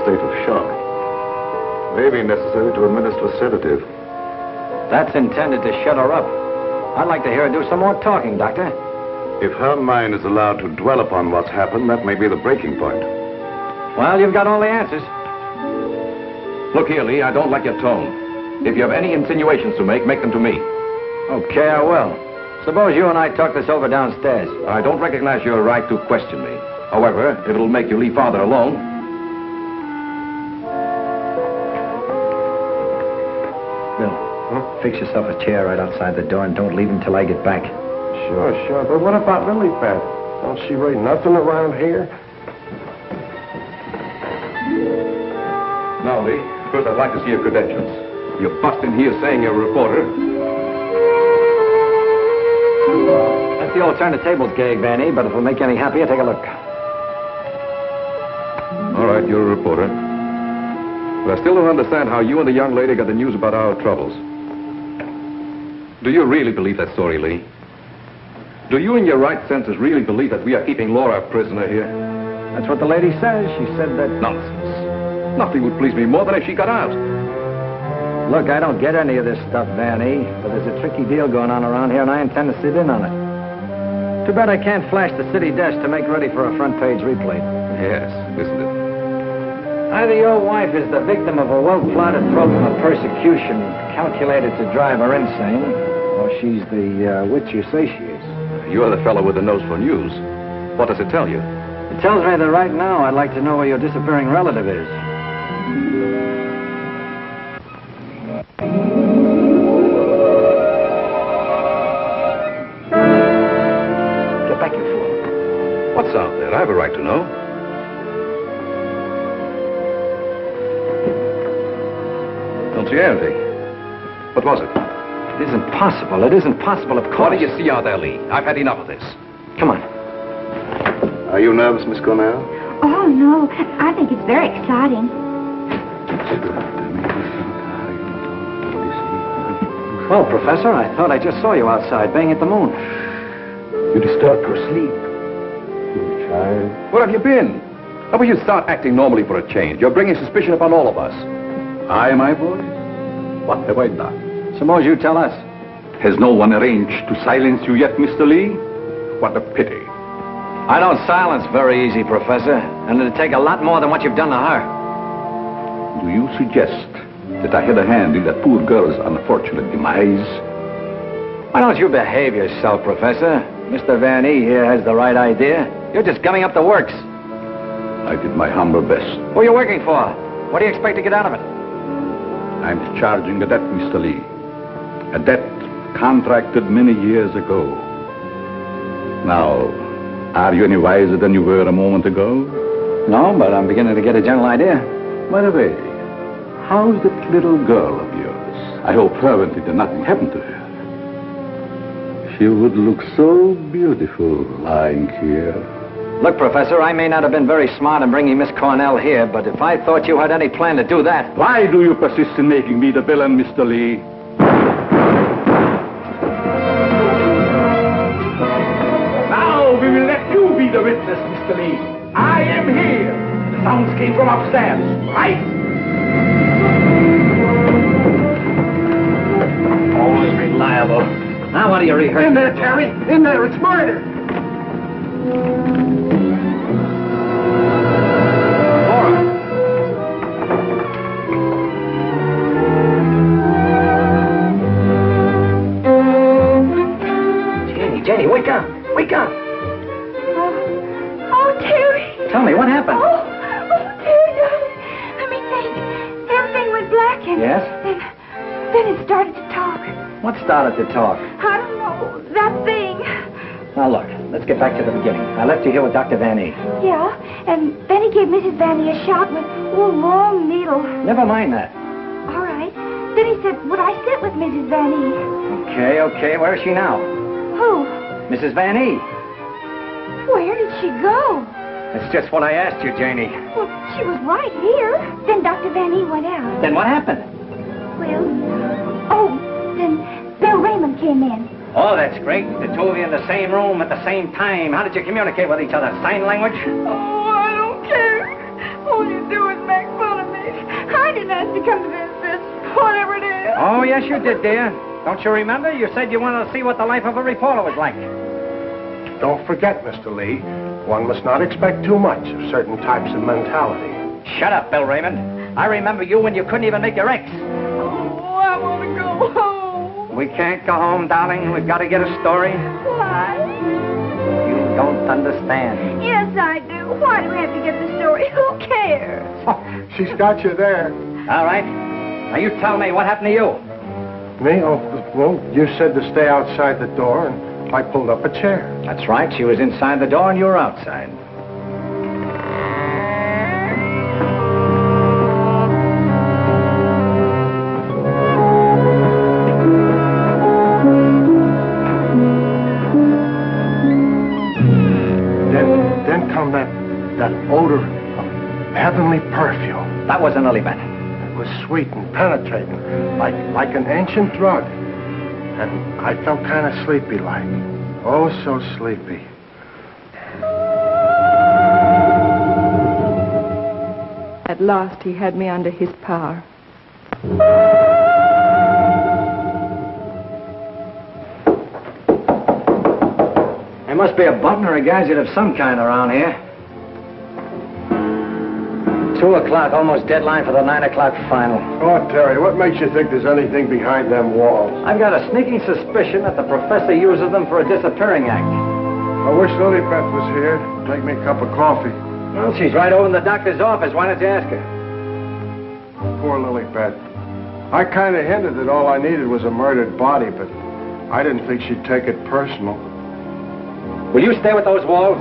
State of shock. May be necessary to administer a sedative. That's intended to shut her up. I'd like to hear her do some more talking, Doctor. If her mind is allowed to dwell upon what's happened, that may be the breaking point. Well, you've got all the answers. Look here, Lee, I don't like your tone. If you have any insinuations to make them to me. Okay, I will. Suppose you and I talk this over downstairs. I don't recognize your right to question me. However, if it'll make you leave Father alone... Fix yourself a chair right outside the door and don't leave until I get back. Sure. But what about Lily Pad? Don't she rate nothing around here? Now, Lee, first I'd like to see your credentials. You bust in here saying you're a reporter. That's the old turn-the-tables gag, Vanny, but if it'll make you any happier, take a look. All right, you're a reporter. But I still don't understand how you and the young lady got the news about our troubles. Do you really believe that story, Lee? Do you, in your right senses, really believe that we are keeping Laura a prisoner here? That's what the lady says. She said that... Nonsense. Nothing would please me more than if she got out. Look, I don't get any of this stuff, Vanny, but there's a tricky deal going on around here, and I intend to sit in on it. Too bad I can't flash the city desk to make ready for a front-page replay. Yes, isn't it? Either your wife is the victim of a well-plotted program of persecution calculated to drive her insane, or she's the witch you say she is. You're the fellow with the nose for news. What does it tell you? It tells me that right now I'd like to know where your disappearing relative is. Get back, you fool. What's out there? I have a right to know. Don't see anything. What was it? It isn't possible. It isn't possible, of course. What do you see out there, Lee? I've had enough of this. Come on. Are you nervous, Miss Cornell? Oh, no. I think it's very exciting. Well, Professor, I thought I just saw you outside, banging at the moon. You disturbed her sleep. Poor child. Where have you been? How about you start acting normally for a change? You're bringing suspicion upon all of us. I, my boy? What have I done? Suppose you tell us. Has no one arranged to silence you yet, Mr. Lee? What a pity. I don't silence very easy, Professor. And it'd take a lot more than what you've done to her. Do you suggest that I had a hand in that poor girl's unfortunate demise? Why don't you behave yourself, Professor? Mr. Van E here has the right idea. You're just gumming up the works. I did my humble best. Who are you working for? What do you expect to get out of it? I'm discharging a debt, Mr. Lee. A debt contracted many years ago. Now, are you any wiser than you were a moment ago? No, but I'm beginning to get a general idea. By the way, how's that little girl of yours? I hope fervently that nothing happened to her. She would look so beautiful lying here. Look, Professor, I may not have been very smart in bringing Miss Cornell here, but if I thought you had any plan to do that... Why do you persist in making me the villain, Mr. Lee? Now we will let you be the witness, Mr. Lee. I am here. The sounds came from upstairs, right? Always reliable. Now what are you rehearsing? In there, Terry. In there. It's murder. Jenny, wake up. Wake up. Oh, Terry. Tell me, what happened? Oh, Terry, darling. Let me think. Everything went black and... Yes? Then it started to talk. What started to talk? I don't know. That thing. Now, look, let's get back to the beginning. I left you here with Dr. Van E. Yeah, and then he gave Mrs. Van E a shot with a long needle. Never mind that. All right. Then he said, would I sit with Mrs. Van E? Okay. Where is she now? Who? Mrs. Van E. Where did she go? That's just what I asked you, Janie. Well, she was right here. Then Dr. Van E went out. Then what happened? Then Bill Raymond came in. Oh, that's great. The two of you in the same room at the same time. How did you communicate with each other? Sign language? Oh, I don't care. All you do is make fun of me. I didn't ask to come to this, whatever it is. Oh, yes, you did, dear. Don't you remember? You said you wanted to see what the life of a reporter was like. Don't forget, Mr. Lee, one must not expect too much of certain types of mentality. Shut up, Bill Raymond. I remember you when you couldn't even make your X. Oh, I want to go home. We can't go home, darling. We've got to get a story. Why? You don't understand. Yes, I do. Why do we have to get the story? Who cares? Oh, she's got you there. All right. Now, you tell me, what happened to you? Me? Oh, well, you said to stay outside the door, and I pulled up a chair. That's right. She was inside the door, and you were outside. Then come that odor of heavenly perfume. That was an lily pad. It was sweet and penetrating, like an ancient drug. And I felt kind of sleepy-like. Oh, so sleepy. At last, he had me under his power. There must be a button or a gadget of some kind around here. 2 o'clock, almost deadline for the 9 o'clock final. Oh, Terry, what makes you think there's anything behind them walls? I've got a sneaking suspicion that the professor uses them for a disappearing act. I wish Lilybeth was here to make me a cup of coffee. Well, she's right over in the doctor's office. Why don't you ask her? Poor Lilybeth. I kind of hinted that all I needed was a murdered body, but I didn't think she'd take it personal. Will you stay with those walls?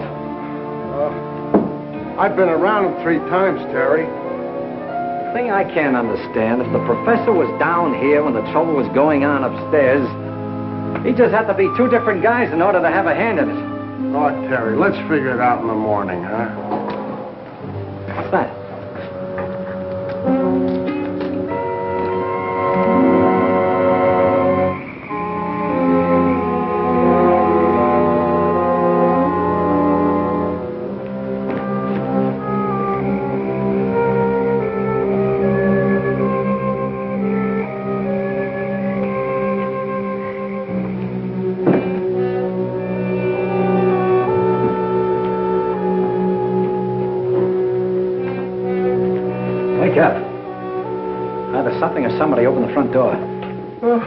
I've been around them 3 times, Terry. The thing I can't understand, if the professor was down here when the trouble was going on upstairs, he just had to be 2 different guys in order to have a hand in it. Oh, Terry, let's figure it out in the morning, huh? What's that? Wake up. Either something or somebody opened the front door. Oh,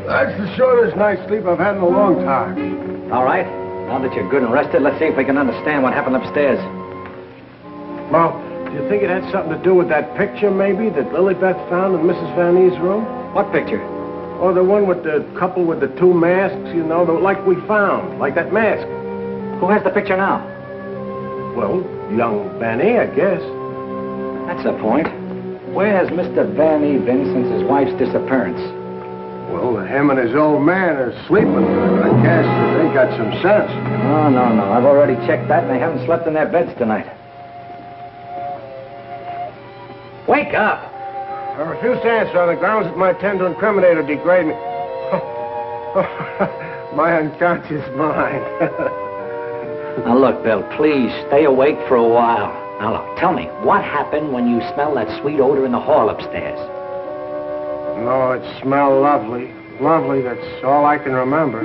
that's the shortest night's sleep I've had in a long time. All right. Now that you're good and rested, let's see if we can understand what happened upstairs. Well, Do you think it had something to do with that picture, maybe, that Lilybeth found in Mrs. Van Ee's room? What picture? Oh, the one with the couple with the two masks, you know, like we found, like that mask. Who has the picture now? Well, young Van E, I guess. That's the point. Where has Mr. Van E been since his wife's disappearance? Well, him and his old man are sleeping. I guess they got some sense. Oh, no. I've already checked that, and they haven't slept in their beds tonight. Wake up! I refuse to answer on the grounds that might tend to incriminate or degrade me. My unconscious mind. Now, look, Bill, please stay awake for a while. Now, look, tell me, what happened when you smelled that sweet odor in the hall upstairs? No, it smelled lovely. Lovely, that's all I can remember.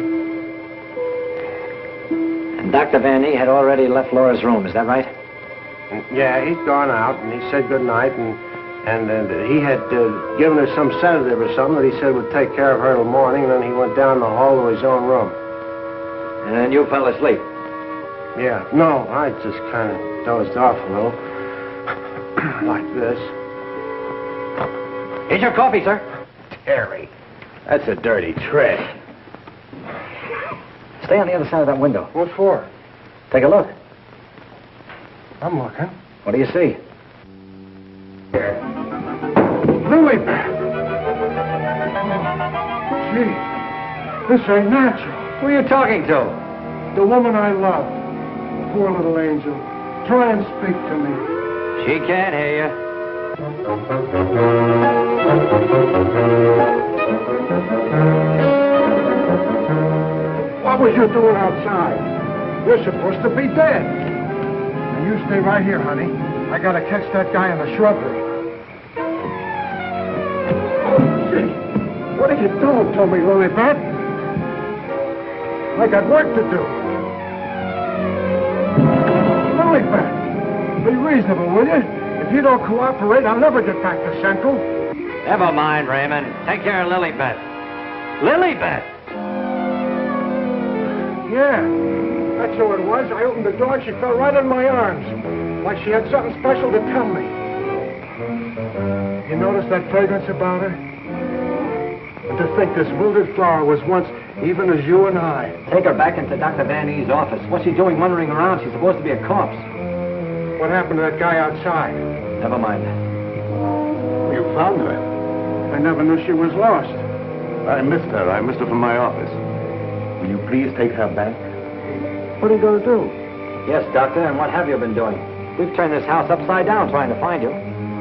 And Dr. Van E had already left Laura's room, is that right? Yeah, he'd gone out, and he said goodnight, and he had given her some sedative or something that he said would take care of her till morning, and then he went down the hall to his own room. And then you fell asleep? Yeah, no, I just kind of dozed off a little. Like this. Here's your coffee, sir. Terry, that's a dirty trick. Stay on the other side of that window. What for? Take a look. I'm looking. What do you see? Lilybeth! Gee, this ain't natural. Who are you talking to? The woman I love. Poor little angel. Try and speak to me. She can't hear you. What was you doing outside? You're supposed to be dead. Now you stay right here, honey. I gotta catch that guy in the shrubbery. Gee, what are you doing to me, Lilybeth? I got work to do. Lilybeth, be reasonable, will you? If you don't cooperate, I'll never get back to Central. Never mind, Raymond. Take care of Lilybeth. Lilybeth! Yeah, that's who it was. I opened the door and she fell right in my arms. Like she had something special to tell me. You notice that fragrance about her? And to think this wilted flower was once even as you and I. Take her back into Dr. Van E's office. What's she doing wandering around? She's supposed to be a corpse. What happened to that guy outside? Never mind. You found her. I never knew she was lost. I missed her. I missed her from my office. Will you please take her back? What are you going to do? Yes, Doctor, and what have you been doing? We've turned this house upside down trying to find you.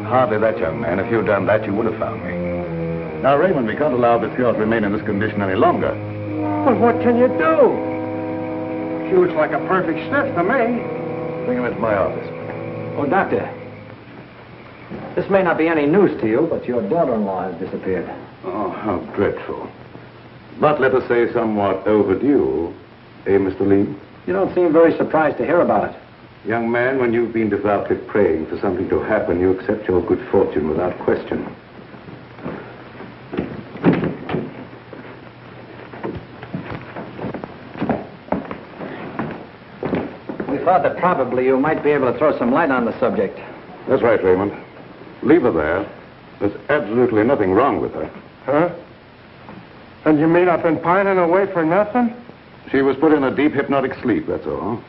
Hardly that, young man. If you'd done that, you would have found me. Now, Raymond, we can't allow this girl to remain in this condition any longer. Well, what can you do? She looks like a perfect stiff to me. Bring him into my office. Oh, Doctor, this may not be any news to you, but your daughter-in-law has disappeared. Oh, how dreadful. But let us say somewhat overdue, eh, Mr. Lee? You don't seem very surprised to hear about it. Young man, when you've been devoutly praying for something to happen, you accept your good fortune without question. We thought that probably you might be able to throw some light on the subject. That's right, Raymond. Leave her there. There's absolutely nothing wrong with her. Huh? And you mean I've been pining away for nothing? She was put in a deep hypnotic sleep, that's all.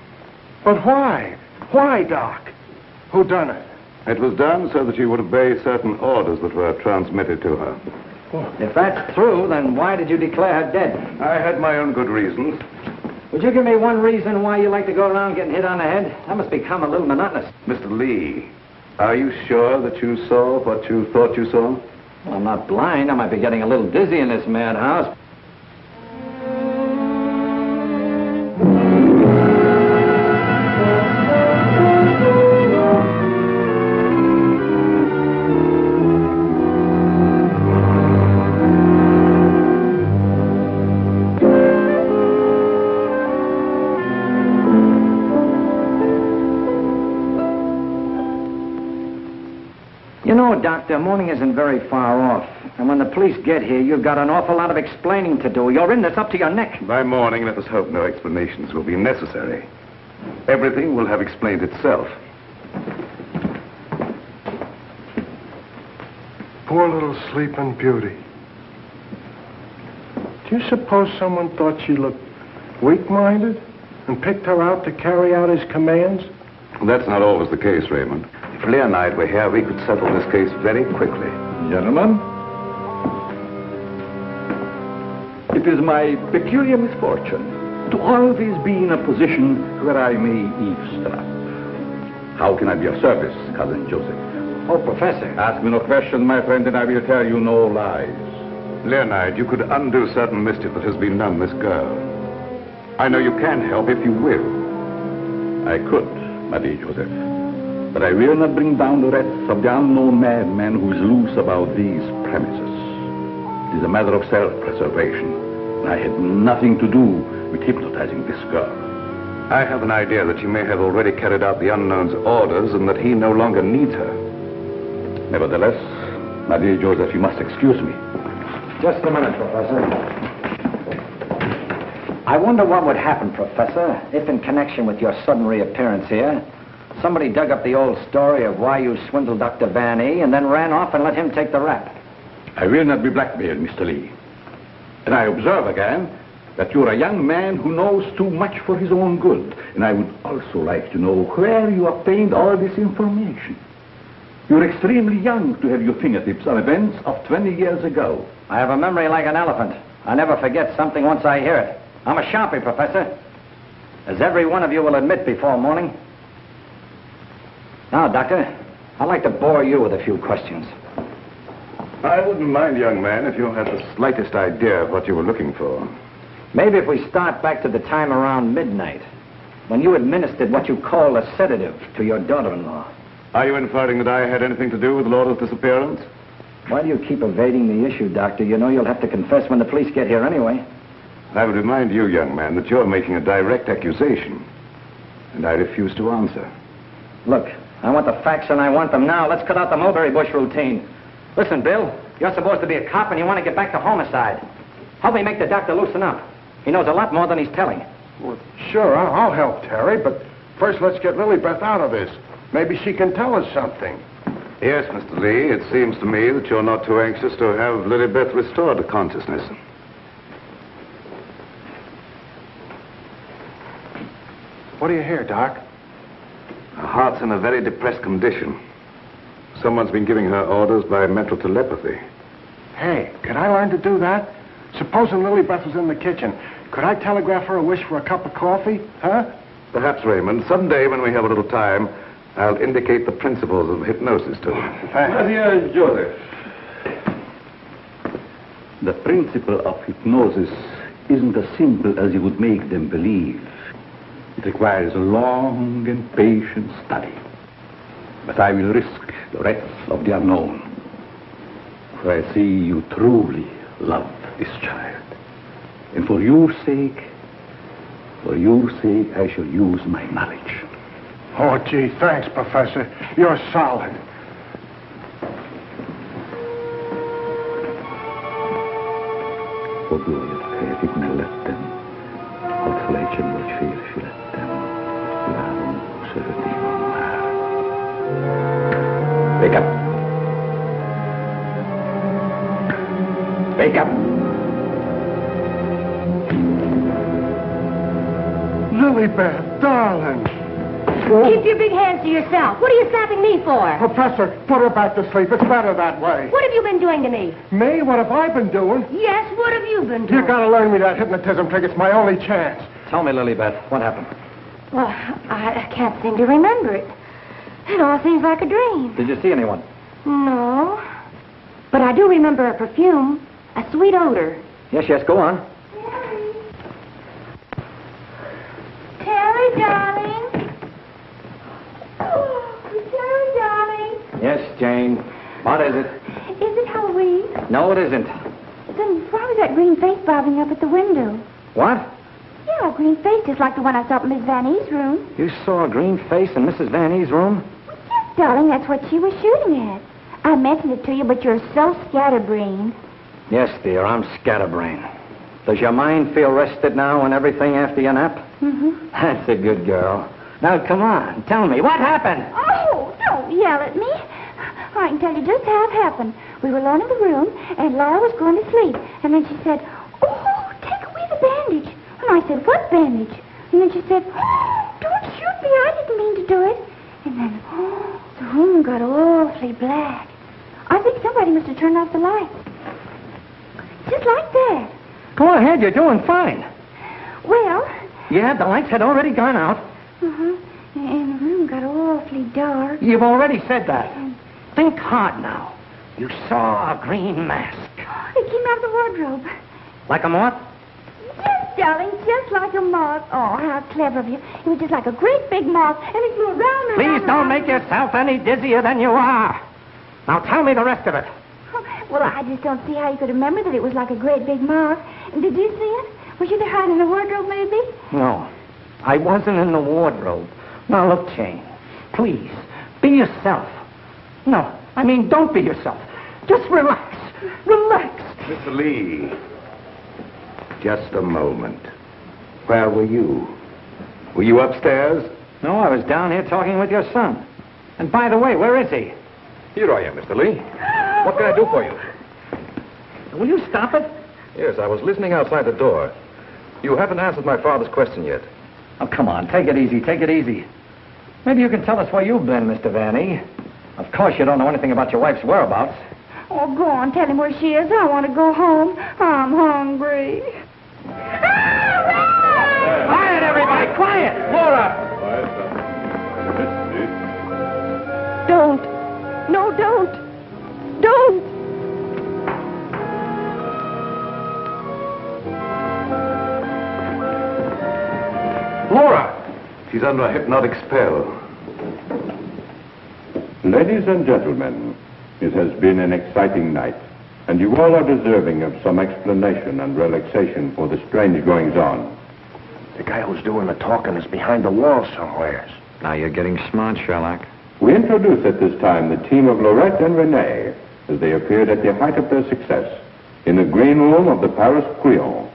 But why? Why, Doc? Who done it? It was done so that she would obey certain orders that were transmitted to her. If that's true, then why did you declare her dead? I had my own good reasons. Would you give me one reason why you like to go around getting hit on the head? That must become a little monotonous. Mr. Lee, are you sure that you saw what you thought you saw? Well, I'm not blind. I might be getting a little dizzy in this madhouse. You know, Doctor, morning isn't very far off. And when the police get here, you've got an awful lot of explaining to do. You're in this up to your neck. By morning, let us hope no explanations will be necessary. Everything will have explained itself. Poor little sleeping beauty. Do you suppose someone thought she looked weak-minded and picked her out to carry out his commands? That's not always the case, Raymond. If Leonide were here, we could settle this case very quickly. Gentlemen, it is my peculiar misfortune to always be in a position where I may eavesdrop. How can I be of service, Cousin Joseph? Oh, Professor. Ask me no questions, my friend, and I will tell you no lies. Leonide, you could undo certain mischief that has been done this girl. I know you can help if you will. I could, my dear Joseph. But I will not bring down the wrath of the unknown madman who is loose about these premises. It is a matter of self-preservation. I had nothing to do with hypnotizing this girl. I have an idea that you may have already carried out the unknown's orders and that he no longer needs her. Nevertheless, my dear Joseph, you must excuse me. Just a minute, Professor. I wonder what would happen, Professor, if in connection with your sudden reappearance here, somebody dug up the old story of why you swindled Dr. Van E. and then ran off and let him take the rap. I will not be blackmailed, Mr. Lee. And I observe again that you're a young man who knows too much for his own good. And I would also like to know where you obtained all this information. You're extremely young to have your fingertips on events of 20 years ago. I have a memory like an elephant. I never forget something once I hear it. I'm a sharpie, Professor, as every one of you will admit before morning. Now, Doctor, I'd like to bore you with a few questions. I wouldn't mind, young man, if you had the slightest idea of what you were looking for. Maybe if we start back to the time around midnight, when you administered what you call a sedative to your daughter-in-law. Are you inferring that I had anything to do with Laura's disappearance? Why do you keep evading the issue, Doctor? You know you'll have to confess when the police get here anyway. I would remind you, young man, that you're making a direct accusation, and I refuse to answer. Look, I want the facts and I want them now. Let's cut out the Mulberry Bush routine. Listen, Bill, you're supposed to be a cop and you want to get back to homicide. Help me make the doctor loosen up. He knows a lot more than he's telling. Well, sure, I'll help Terry, but first let's get Lilybeth out of this. Maybe she can tell us something. Yes, Mr. Lee, it seems to me that you're not too anxious to have Lilybeth restored to consciousness. What do you hear, Doc? Her heart's in a very depressed condition. Someone's been giving her orders by mental telepathy. Hey, could I learn to do that? Supposing Lilybeth was in the kitchen, could I telegraph her a wish for a cup of coffee, huh? Perhaps, Raymond, someday when we have a little time, I'll indicate the principles of hypnosis to her. My dear Joseph, the principle of hypnosis isn't as simple as you would make them believe. It requires a long and patient study. But I will risk the wrath of the unknown. For I see you truly love this child. And for your sake, I shall use my knowledge. Oh, gee, thanks, Professor. You're solid. Och jag fick mig lätten och flächen var fyrflätten läron söder här. Wake up. Wake up. Lilybeth, darling. Keep your big hands to yourself. What are you slapping me for? Professor, put her back to sleep. It's better that way. What have you been doing to me? Me? What have I been doing? Yes, what have you been doing? You gotta learn me that hypnotism trick. It's my only chance. Tell me, Lilybeth, what happened? Well, I can't seem to remember it. It all seems like a dream. Did you see anyone? No. But I do remember a perfume, a sweet odor. Yes, go on. Terry, darling. Oh, Terry, darling. Yes, Jane. What is it? Is it Halloween? No, it isn't. Then why was that green face bobbing up at the window? What? Yeah, a green face just like the one I saw in Miss Van E's room. You saw a green face in Mrs. Van E's room? Yes, darling, that's what she was shooting at. I mentioned it to you, but you're so scatterbrained. Yes, dear, I'm scatterbrained. Does your mind feel rested now and everything after your nap? Mm-hmm. That's a good girl. Now, come on, tell me, what happened? Oh, don't yell at me. I can tell you just how it happened. We were alone in the room, and Laura was going to sleep. And then she said, "Oh, take away the bandage." And I said, "What bandage?" And then she said, "Oh, don't shoot me. I didn't mean to do it." And then, the room got awfully black. I think somebody must have turned off the lights. Just like that. Go ahead, you're doing fine. Well... Yeah, the lights had already gone out. Uh-huh. And the room got awfully dark. You've already said that. Think hard now. You saw a green mask. It came out of the wardrobe. Like a moth? Yes, darling, just like a moth. Oh, how clever of you. It was just like a great big moth, and it flew around and Please around. don't make yourself any dizzier than you are. Now tell me the rest of it. Well, I just don't see how you could remember that it was like a great big moth. Did you see it? Was you there hiding in the wardrobe, maybe? No, I wasn't in the wardrobe. Now, look, Jane, please, be yourself. No, I mean, don't be yourself. Just relax. Relax. Mr. Lee, just a moment. Where were you? Were you upstairs? No, I was down here talking with your son. And by the way, where is he? Here I am, Mr. Lee. What can I do for you? Will you stop it? Yes, I was listening outside the door. You haven't answered my father's question yet. Oh, come on, take it easy, take it easy. Maybe you can tell us where you've been, Mr. Vanny. Of course, you don't know anything about your wife's whereabouts. Oh, go on, tell him where she is. I want to go home. I'm hungry. Quiet, everybody, quiet! Laura! Don't. No, don't. Don't. Laura! She's under a hypnotic spell. Ladies and gentlemen, it has been an exciting night, and you all are deserving of some explanation and relaxation for the strange goings-on. The guy who's doing the talking is behind the wall somewhere. Now you're getting smart, Sherlock. We introduce at this time the team of Lorette and Renee as they appeared at the height of their success in the green room of the Paris Crillon.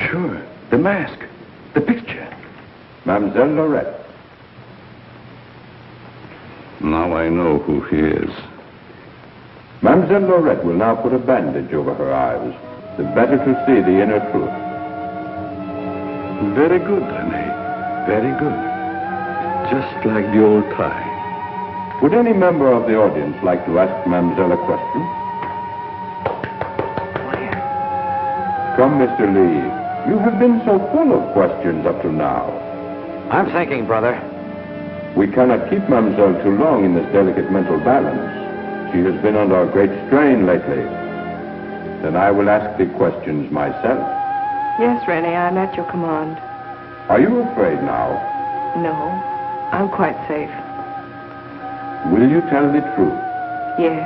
Sure, the mask, the picture. Mademoiselle Lorette. Now I know who he is. Mademoiselle Lorette will now put a bandage over her eyes, the better to see the inner truth. Very good, Renee. Very good. Just like the old time. Would any member of the audience like to ask Mademoiselle a question? Come, Mr. Lee. You have been so full of questions up to now. I'm thinking, brother. We cannot keep Mademoiselle too long in this delicate mental balance. She has been under a great strain lately. Then I will ask the questions myself. Yes, Renee, I'm at your command. Are you afraid now? No, I'm quite safe. Will you tell the truth? Yes.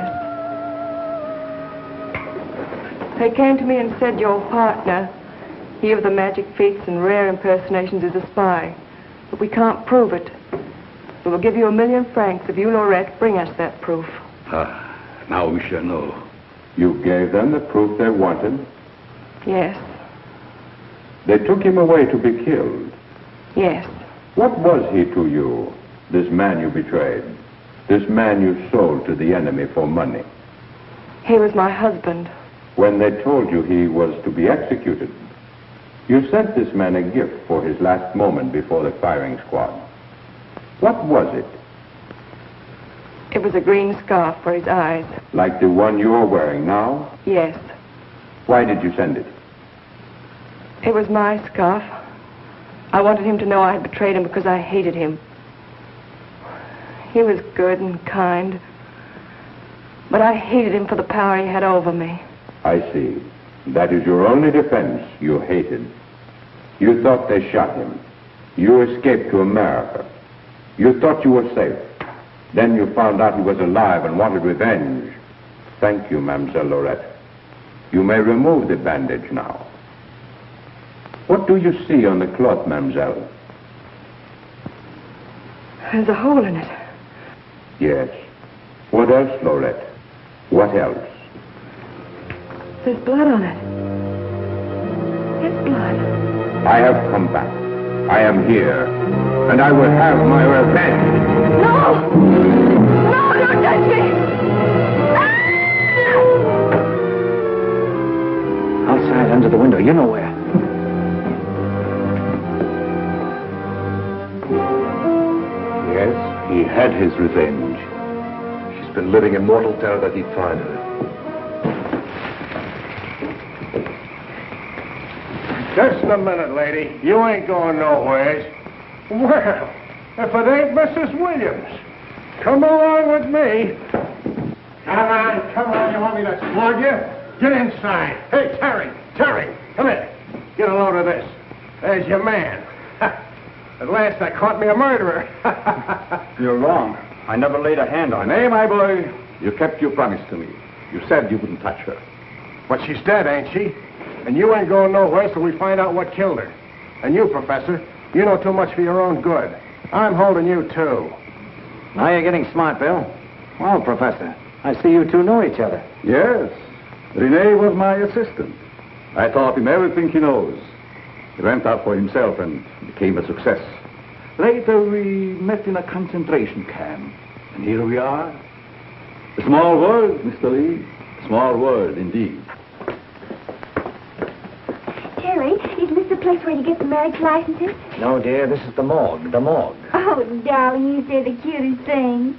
They came to me and said your partner, he of the magic feats and rare impersonations, is a spy. But we can't prove it. We will give you 1,000,000 francs if you, Lorette, bring us that proof. Now we shall know. You gave them the proof they wanted? Yes. They took him away to be killed? Yes. What was he to you, this man you betrayed? This man you sold to the enemy for money? He was my husband. When they told you he was to be executed, you sent this man a gift for his last moment before the firing squad. What was it? It was a green scarf for his eyes. Like the one you're wearing now? Yes. Why did you send it? It was my scarf. I wanted him to know I had betrayed him because I hated him. He was good and kind, but I hated him for the power he had over me. I see. That is your only defense. You hated. You thought they shot him. You escaped to America. You thought you were safe. Then you found out he was alive and wanted revenge. Thank you, Mademoiselle Lorette. You may remove the bandage now. What do you see on the cloth, Mademoiselle? There's a hole in it. Yes. What else, Lorette? What else? There's blood on it. It's blood. I have come back. I am here. And I will have my revenge. No! No, don't touch me! Ah! guns at the window. You know where. Yes, he had his revenge. She's been living in mortal terror that he'd find her. Just a minute, lady. You ain't going nowheres. Well, if it ain't Mrs. Williams, come along with me. Come on. You want me to slug you? Get inside. Hey, Terry, come here. Get a load of this. There's your man. At last I caught me a murderer. You're wrong. I never laid a hand on her. Nay, my boy, you kept your promise to me. You said you wouldn't touch her. But she's dead, ain't she? And you ain't going nowhere till we find out what killed her. And you, Professor, you know too much for your own good. I'm holding you, too. Now you're getting smart, Bill. Well, Professor, I see you two know each other. Yes. Rene was my assistant. I taught him everything he knows. He went out for himself and became a success. Later, we met in a concentration camp. And here we are. A small world, Mr. Lee. A small world, indeed. Terry, isn't this the place where you get the marriage licenses? No, dear, this is the morgue. The morgue. Oh, darling, you say the cutest thing.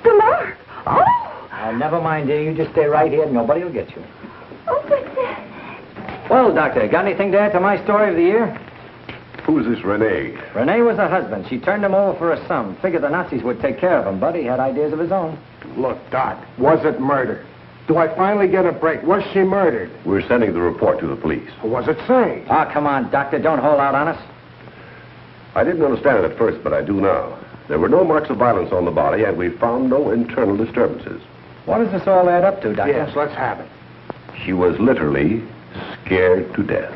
The morgue. Oh! Never mind, dear. You just stay right here and nobody will get you. Oh, but... Well, Doctor, got anything to add to my story of the year? Who's this Rene? Rene was her husband. She turned him over for a sum. Figured the Nazis would take care of him, but he had ideas of his own. Look, Doc, was it murder? Do I finally get a break? Was she murdered? We're sending the report to the police. What was it say? Oh, come on, Doctor. Don't hold out on us. I didn't understand it at first, but I do now. There were no marks of violence on the body, and we found no internal disturbances. What does this all add up to, Doctor? Yes, let's have it. She was literally scared to death.